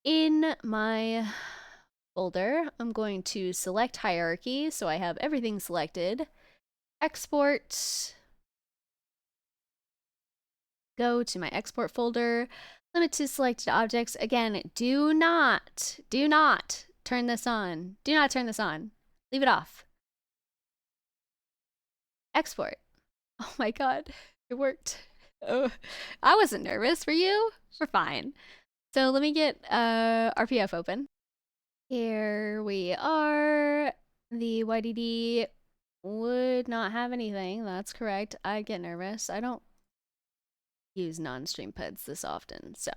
In my folder, I'm going to select hierarchy so I have everything selected. Export. Go to my export folder, limit to selected objects. Again, do not turn this on. Do not turn this on. Leave it off. Export. Oh my God, it worked. Oh, I wasn't nervous. Were you? We're fine. So let me get RPF open. Here we are. The YDD would not have anything. That's correct. I get nervous. I don't use non-stream peds this often, so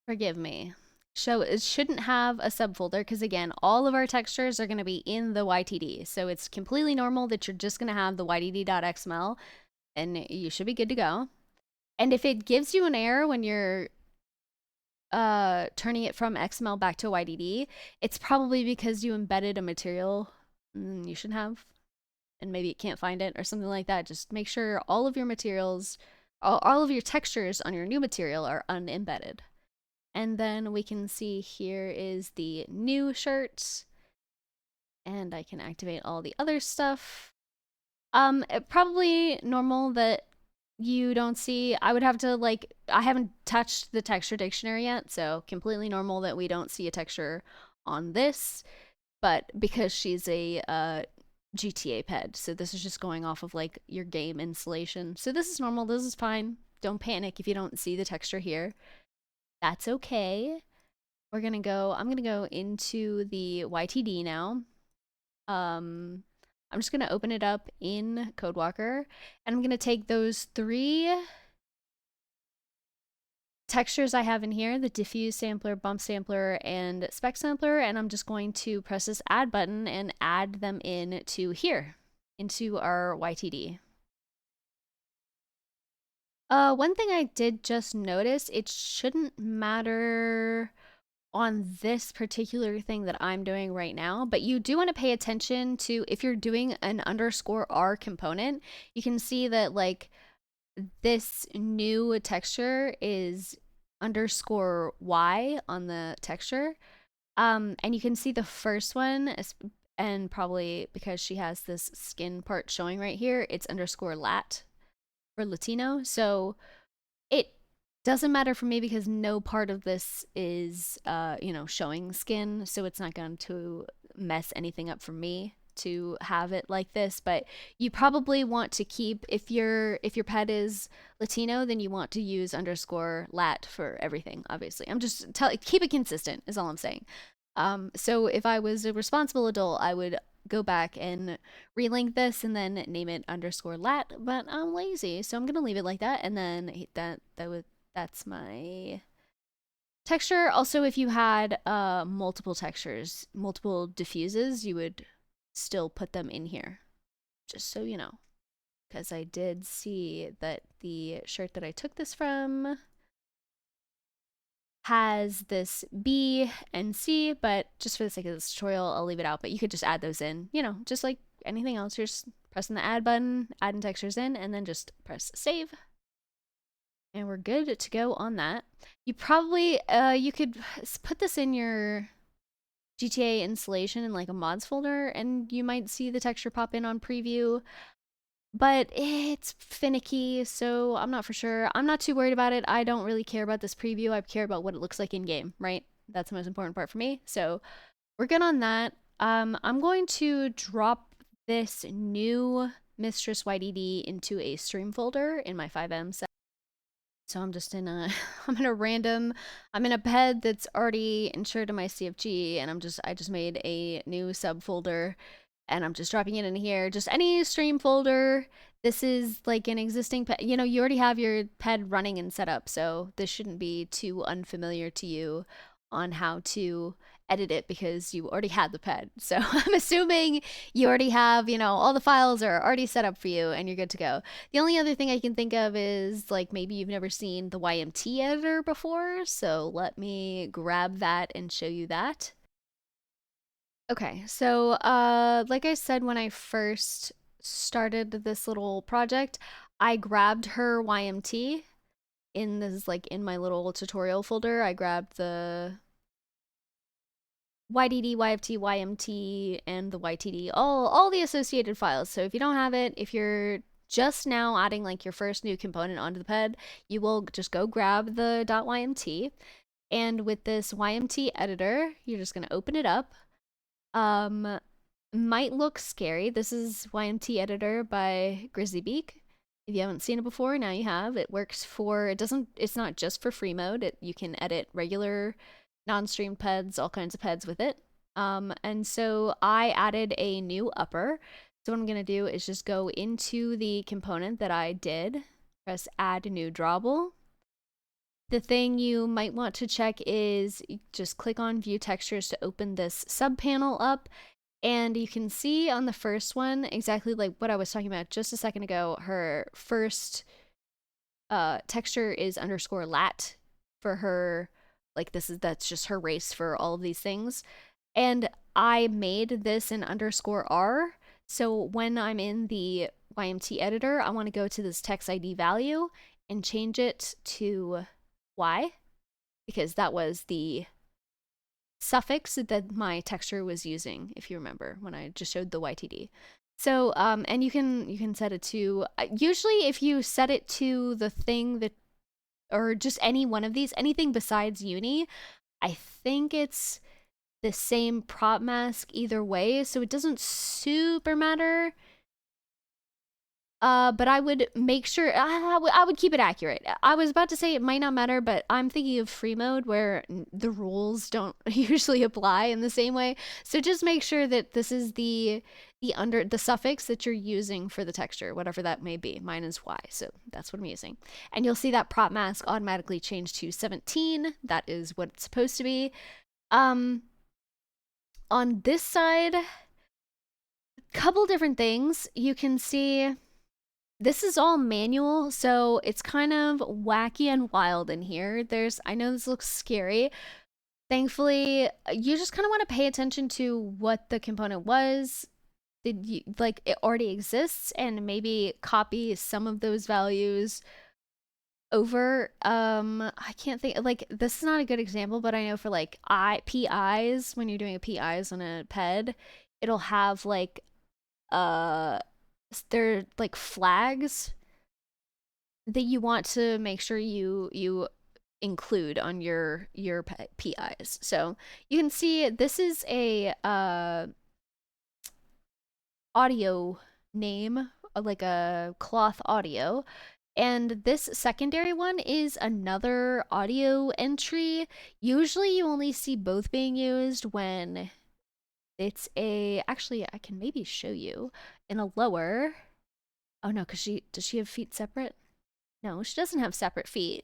forgive me. So it shouldn't have a subfolder because again, all of our textures are going to be in the YTD. So it's completely normal that you're just going to have the YTD.xml and you should be good to go. And if it gives you an error when you're turning it from XML back to YDD, it's probably because you embedded a material you shouldn't have, and maybe it can't find it or something like that. Just make sure all of your materials, all of your textures on your new material are unembedded. And then we can see here is the new shirt, and I can activate all the other stuff. Probably normal that you don't see. I would have to like, I haven't touched the texture dictionary yet, so completely normal that we don't see a texture on this, but because she's a GTA ped, so this is just going off of like your game installation. So this is normal, this is fine. Don't panic if you don't see the texture here. That's okay. I'm gonna go into the YTD now. I'm just gonna open it up in CodeWalker, and I'm gonna take those 3 textures I have in here, the diffuse sampler, bump sampler, and spec sampler, and I'm just going to press this add button and add them in to here, into our YTD. One thing I did just notice, it shouldn't matter on this particular thing that I'm doing right now, but you do want to pay attention to if you're doing an underscore R component, you can see that like this new texture is underscore Y on the texture. And you can see the first one, and probably because she has this skin part showing right here, it's underscore lat for Latino. So it doesn't matter for me because no part of this is, showing skin, so it's not going to mess anything up for me to have it like this. But you probably want to keep, if your pet is Latino, then you want to use underscore lat for everything. Obviously, I'm just keep it consistent is all I'm saying. So if I was a responsible adult, I would go back and relink this and then name it underscore lat, but I'm lazy, so I'm gonna leave it like that. And then that's my texture. Also, if you had multiple textures, multiple diffuses, you would still put them in here, just so you know, because I did see that the shirt that I took this from has this B and C, but just for the sake of this tutorial, I'll leave it out. But you could just add those in, just like anything else. You're just pressing the add button, adding textures in, and then just press save. And we're good to go on that. You probably, you could put this in your GTA installation in like a mods folder, and you might see the texture pop in on preview. But it's finicky, so I'm not for sure. I'm not too worried about it. I don't really care about this preview. I care about what it looks like in game, right? That's the most important part for me. So we're good on that. I'm going to drop this new Mistress YDD into a stream folder in my 5M set. So I'm just in a, I'm in a bed that's already insured in my CFG, and I just made a new subfolder, and I'm just dropping it in here. Just any stream folder. This is like an existing ped. You already have your ped running and set up, so this shouldn't be too unfamiliar to you on how to edit it because you already had the ped. So I'm assuming you already have, all the files are already set up for you and you're good to go. The only other thing I can think of is like maybe you've never seen the YMT editor before, so let me grab that and show you that. Okay, so like I said when I first started this little project, I grabbed her YMT in my little tutorial folder. I grabbed the YDD, YFT, YMT, and the YTD, all the associated files. So if you don't have it, if you're just now adding like your first new component onto the ped, you will just go grab the .ymt. And with this YMT editor, you're just going to open it up. Might look scary. This is YMT editor by Grizzlybeak. If you haven't seen it before, now you have. It works for, it's not just for free mode. You can edit regular non-streamed peds, all kinds of peds with it. And so I added a new upper. So what I'm going to do is just go into the component that I did, press add new drawable. The thing you might want to check is just click on view textures to open this subpanel up. And you can see on the first one exactly like what I was talking about just a second ago. Her first texture is underscore lat for her, like that's just her race for all of these things. And I made this in underscore R. So when I'm in the YMT editor, I want to go to this text ID value and change it to Y, because that was the suffix that my texture was using, if you remember when I just showed the YTD. So and you can set it to, usually if you set it to the thing that, or just any one of these, anything besides uni, I think it's the same prop mask either way, so it doesn't super matter. But I would make sure, I would keep it accurate. I was about to say it might not matter, but I'm thinking of free mode where the rules don't usually apply in the same way. So just make sure that this is the suffix that you're using for the texture, whatever that may be. Mine is Y, so that's what I'm using. And you'll see that prop mask automatically change to 17. That is what it's supposed to be. On this side, couple different things. You can see this is all manual, so it's kind of wacky and wild in here. I know this looks scary. Thankfully, you just kind of want to pay attention to what the component was. Did you, like, it already exists, and maybe copy some of those values over. I can't think, like, this is not a good example, but I know for like PIs, when you're doing a PIs on a ped, it'll have like uh they're like flags that you want to make sure you include on your PIs. So you can see this is a audio name, like a cloth audio. And this secondary one is another audio entry. Usually you only see both being used when it's actually, I can maybe show you in a lower. Oh no, because does she have feet separate? No, she doesn't have separate feet.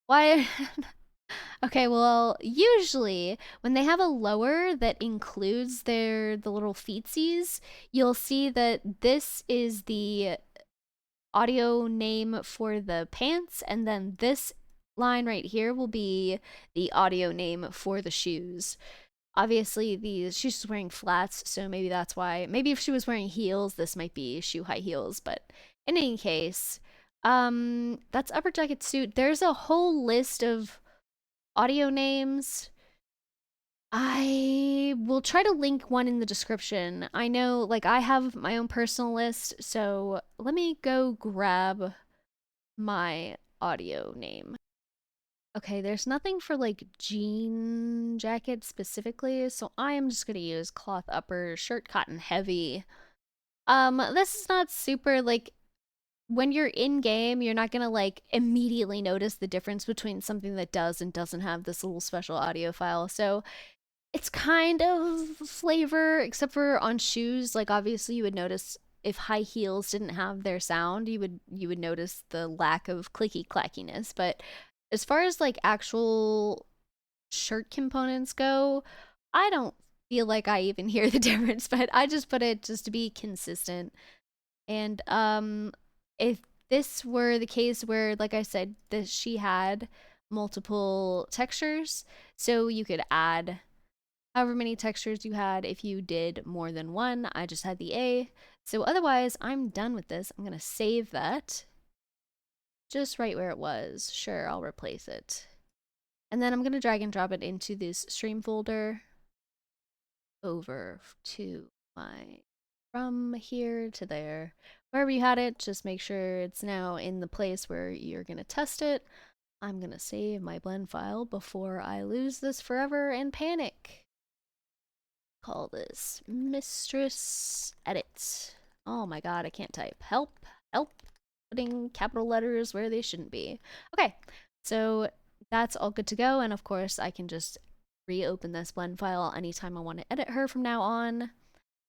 Why? Okay, well, usually when they have a lower that includes the little feetsies, you'll see that this is the audio name for the pants, and then this line right here will be the audio name for the shoes. Obviously, she's wearing flats, so maybe that's why. Maybe if she was wearing heels, this might be shoe high heels, but in any case, that's upper jacket suit. There's a whole list of audio names. I will try to link one in the description. I know, like, I have my own personal list, so let me go grab my audio name. Okay, there's nothing for like jean jacket specifically, so I am just gonna use cloth upper, shirt cotton heavy. This is not super like when you're in game, you're not gonna like immediately notice the difference between something that does and doesn't have this little special audio file. So it's kind of flavor, except for on shoes. Like obviously you would notice if high heels didn't have their sound, you would notice the lack of clicky clackiness. But as far as like actual shirt components go, I don't feel like I even hear the difference, but I just put it just to be consistent. And if this were the case where, like I said, that she had multiple textures, so you could add however many textures you had if you did more than one. I just had the A. So otherwise, I'm done with this. I'm gonna save that just right where it was. Sure, I'll replace it. And then I'm gonna drag and drop it into this stream folder over to from here to there. Wherever you had it, just make sure it's now in the place where you're gonna test it. I'm gonna save my blend file before I lose this forever and panic. Call this Mistress Edit. Oh my god, I can't type. Help, help. Putting capital letters where they shouldn't be. Okay, so that's all good to go, and of course I can just reopen this blend file anytime I want to edit her from now on.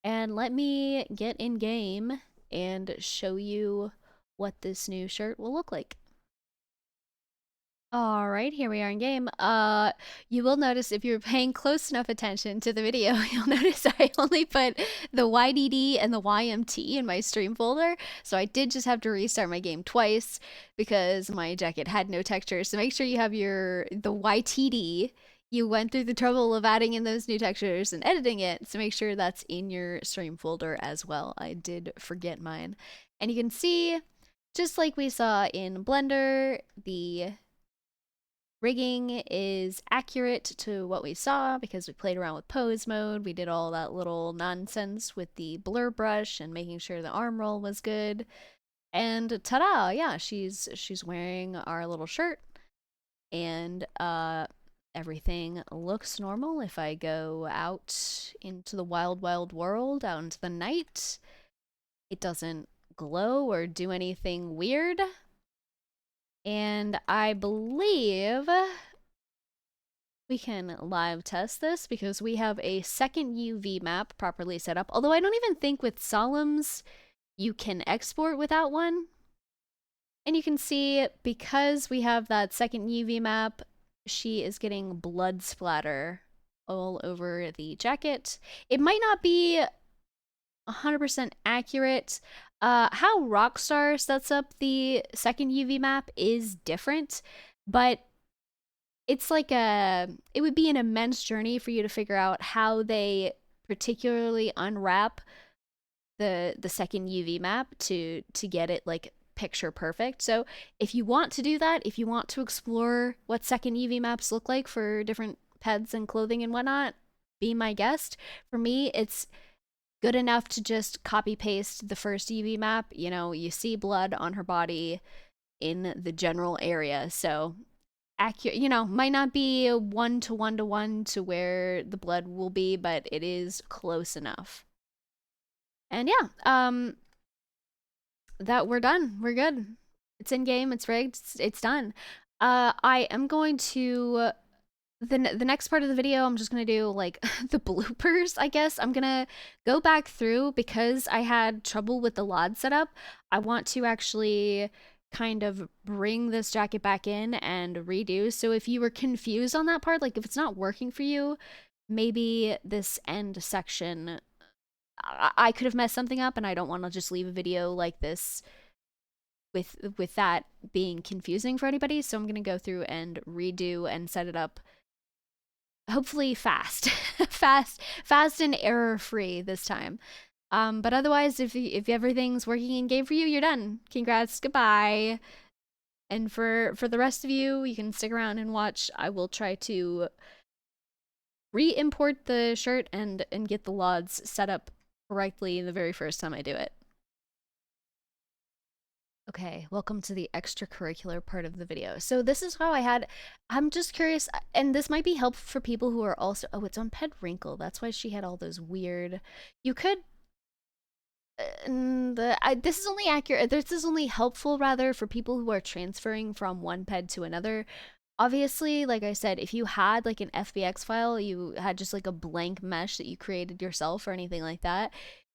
And let me get in game and show you what this new shirt will look like. All right, here we are in game. You will notice if you're paying close enough attention to the video, you'll notice I only put the YDD and the YMT in my stream folder. So I did just have to restart my game twice because my jacket had no texture. So make sure you have the YTD. You went through the trouble of adding in those new textures and editing it. So make sure that's in your stream folder as well. I did forget mine. And you can see, just like we saw in Blender, the rigging is accurate to what we saw because we played around with pose mode. We did all that little nonsense with the blur brush and making sure the arm roll was good. And ta-da, yeah, she's wearing our little shirt. And everything looks normal. If I go out into the wild, wild world, out into the night, it doesn't glow or do anything weird. And I believe we can live test this because we have a second UV map properly set up. Although I don't even think with Solemns you can export without one. And you can see because we have that second UV map, she is getting blood splatter all over the jacket. It might not be 100% accurate. How Rockstar sets up the second UV map is different, but it's like it would be an immense journey for you to figure out how they particularly unwrap the second UV map to get it like picture perfect. So if you want to do that, if you want to explore what second UV maps look like for different pets and clothing and whatnot, be my guest. For me, it's good enough to just copy paste the first UV map. You know, you see blood on her body in the general area. So accurate, you know, might not be a 1 to 1 to where the blood will be, but it is close enough. And yeah, that we're done. We're good. It's in game. It's rigged. It's done. I am going to the next part of the video. I'm just gonna do like the bloopers. I guess I'm gonna go back through because I had trouble with the LOD setup. I want to actually kind of bring this jacket back in and redo. So if you were confused on that part, like if it's not working for you, maybe this end section I could have messed something up, and I don't want to just leave a video like this with that being confusing for anybody. So I'm gonna go through and redo and set it up. Hopefully fast, fast and error free this time. But otherwise, if everything's working in game for you, you're done. Congrats, goodbye. And for the rest of you, you can stick around and watch. I will try to re-import the shirt and get the LODs set up correctly the very first time I do it. Okay, welcome to the extracurricular part of the video. So this is how I'm just curious, and this might be helpful for people who are also, oh, it's on Ped Wrinkle. That's why she had all those weird, you could, this is only accurate, this is only helpful rather for people who are transferring from one ped to another. Obviously, like I said, if you had like an FBX file, you had just like a blank mesh that you created yourself or anything like that,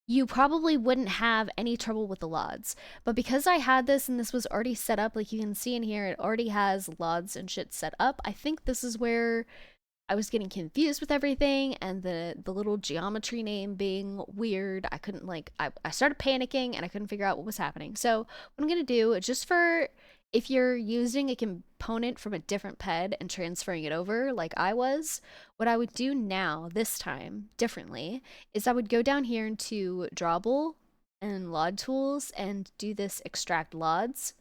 you probably wouldn't have any trouble with the LODs. But because I had this and this was already set up, like you can see in here, it already has LODs and shit set up. I think this is where I was getting confused with everything, and the little geometry name being weird. I couldn't like I started panicking and I couldn't figure out what was happening. So what I'm gonna do, just for if you're using a component from a different ped and transferring it over like I was, what I would do now, this time, differently, is I would go down here into drawable and LOD tools and do this extract LODs.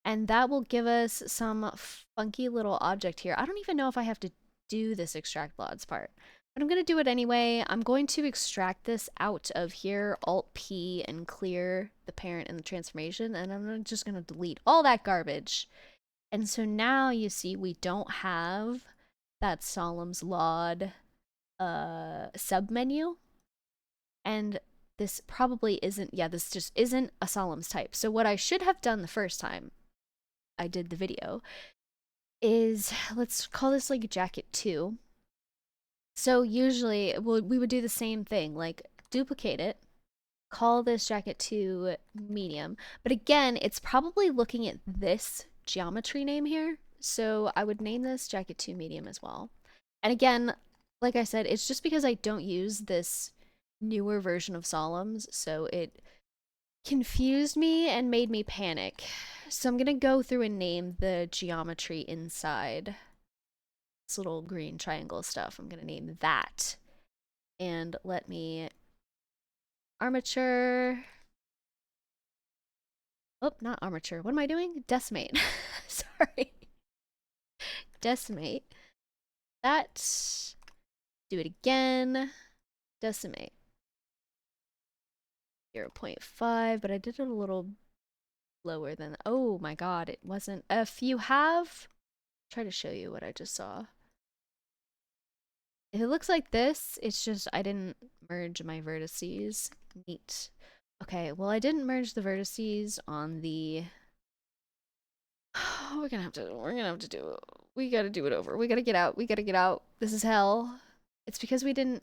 And that will give us some funky little object here. I don't even know if I have to do this extract LODs part, but I'm going to do it anyway. I'm going to extract this out of here, Alt-P, and clear the parent and the transformation, and I'm just going to delete all that garbage. And so now you see we don't have that Solemn's LOD submenu, and this probably isn't, yeah, this just isn't a Solemn's type. So what I should have done the first time I did the video is, let's call this like jacket 2. So usually we would do the same thing, like duplicate it, call this jacket 2 medium. But again, it's probably looking at this geometry name here. So I would name this jacket 2 medium as well. And again, like I said, it's just because I don't use this newer version of Solemn's, so it confused me and made me panic. So I'm gonna go through and name the geometry inside this little green triangle stuff. I'm gonna name that. And let me armature. Oh, not armature. What am I doing? Decimate. Sorry. Decimate. That. Do it again. Decimate. 0.5, but I did it a little lower than, oh my god, it wasn't. If you have, try to show you what I just saw. If it looks like this, it's just I didn't merge my vertices. Neat. Okay, well I didn't merge the vertices on the we're gonna have to do we gotta do it over. We gotta get out. We gotta get out. This is hell. It's because we didn't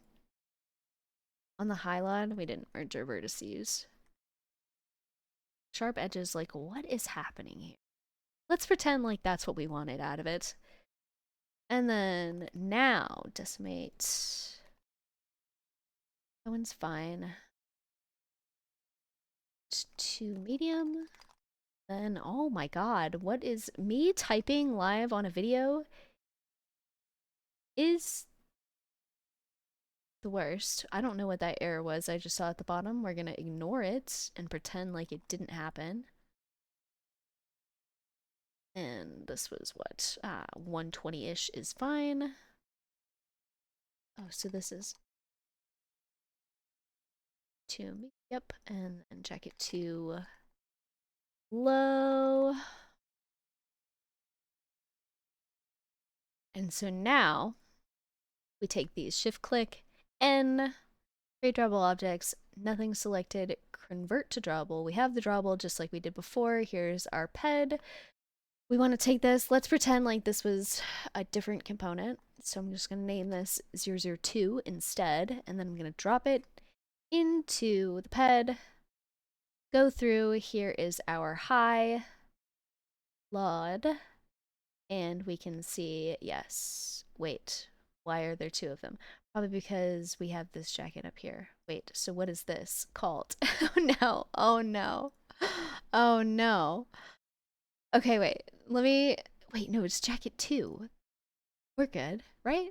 on the high line, we didn't merge our vertices. Sharp edges, like what is happening here? Let's pretend like that's what we wanted out of it. And then now decimate. That one's fine. to medium. Then, oh my god, what is me typing live on a video is the worst. I don't know what that error was I just saw at the bottom. We're gonna ignore it and pretend like it didn't happen. And this was what? 120-ish is fine. Oh, so this is to me. Yep, and check it to low. And so now we take these, shift click, N, create drawable objects, nothing selected, convert to drawable. We have the drawable just like we did before. Here's our ped. We want to take this, let's pretend like this was a different component. So I'm just going to name this 002 instead, and then I'm going to drop it into the ped. Go through, here is our high LOD, and we can see, yes, wait, why are there two of them? Probably because we have this jacket up here. Wait, so what is this called? Oh no, oh no, oh no. Okay, wait, wait, no, it's jacket 2. We're good, right?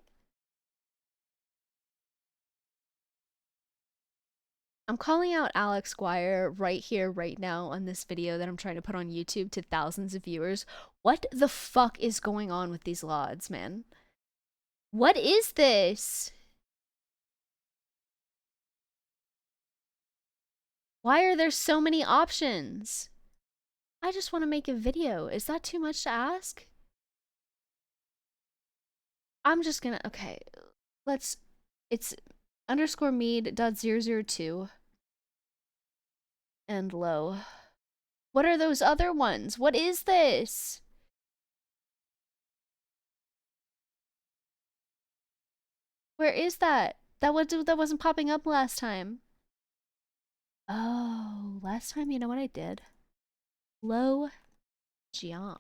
I'm calling out Alex Squire right here, right now on this video that I'm trying to put on YouTube to thousands of viewers. What the fuck is going on with these LODs, man? What is this? Why are there so many options? I just want to make a video. Is that too much to ask? I'm just gonna, okay, it's underscore mead.002 and low. What are those other ones? What is this? Where is that? That wasn't popping up last time. Oh, last time, you know what I did? Low, geom.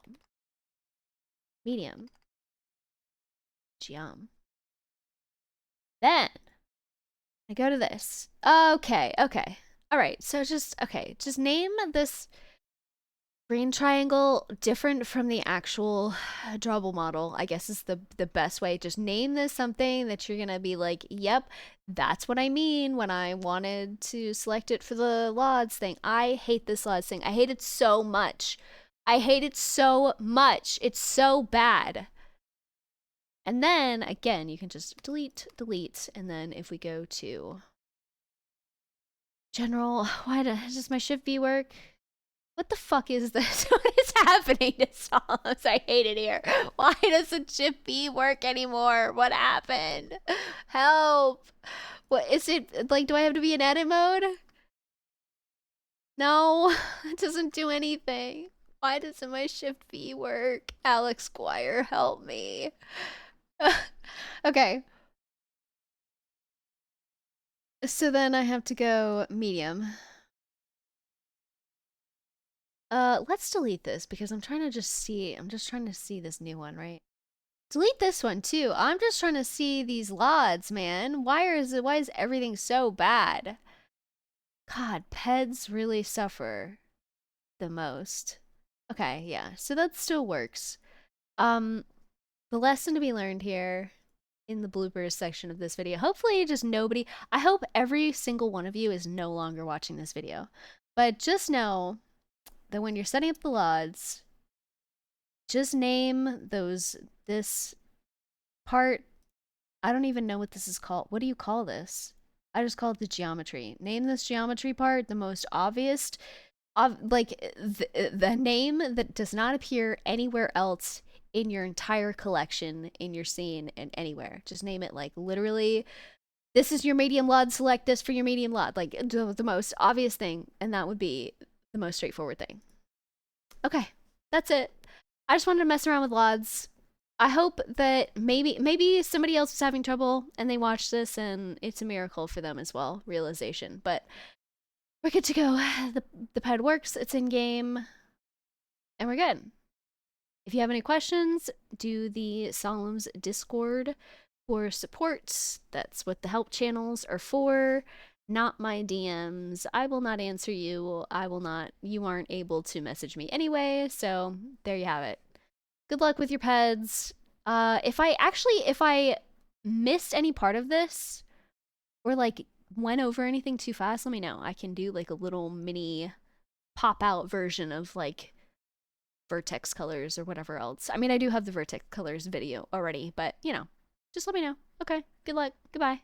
Medium, geom. Then I go to this. Okay, okay. All right, so just name this green triangle different from the actual drawable model, I guess is the best way. Just name this something that you're gonna be like, yep, that's what I mean when I wanted to select it for the LODs thing. I hate this LODs thing. I hate it so much. I hate it so much. It's so bad. And then again, you can just delete, and then if we go to general, why does my shift B work? What the fuck is this? What is happening to songs? I hate it here. Why doesn't shift B work anymore? What happened? Help. What is it like? Do I have to be in edit mode? No, it doesn't do anything. Why doesn't my shift B work? Alex Squire, help me. Okay. So then I have to go medium. Let's delete this because I'm trying to just see, I'm just trying to see this new one, right? Delete this one too. I'm just trying to see these LODs, man. Why is everything so bad? God, peds really suffer the most. Okay, yeah. So that still works. The lesson to be learned here in the bloopers section of this video. Hopefully just nobody, I hope every single one of you is no longer watching this video. But just know that when you're setting up the LODs, just name this part. I don't even know what this is called. What do you call this? I just call it the geometry. Name this geometry part the most obvious, like the name that does not appear anywhere else in your entire collection, in your scene, and anywhere. Just name it like literally, this is your medium LOD, select this for your medium LOD. Like the most obvious thing, and that would be the most straightforward thing. Okay, that's it. I just wanted to mess around with LODs. I hope that maybe somebody else is having trouble and they watch this and it's a miracle for them as well, realization. But we're good to go. The ped works, it's in game, and we're good. If you have any questions, do the Solemn's Discord for support. That's what the help channels are for. not my DMs. I will not answer you. You aren't able to message me anyway. So there you have it. Good luck with your peds. If I missed any part of this or like went over anything too fast, let me know. I can do like a little mini pop out version of like Vertex colors or whatever else. I mean, I do have the Vertex colors video already, but just let me know. Okay, good luck. Goodbye.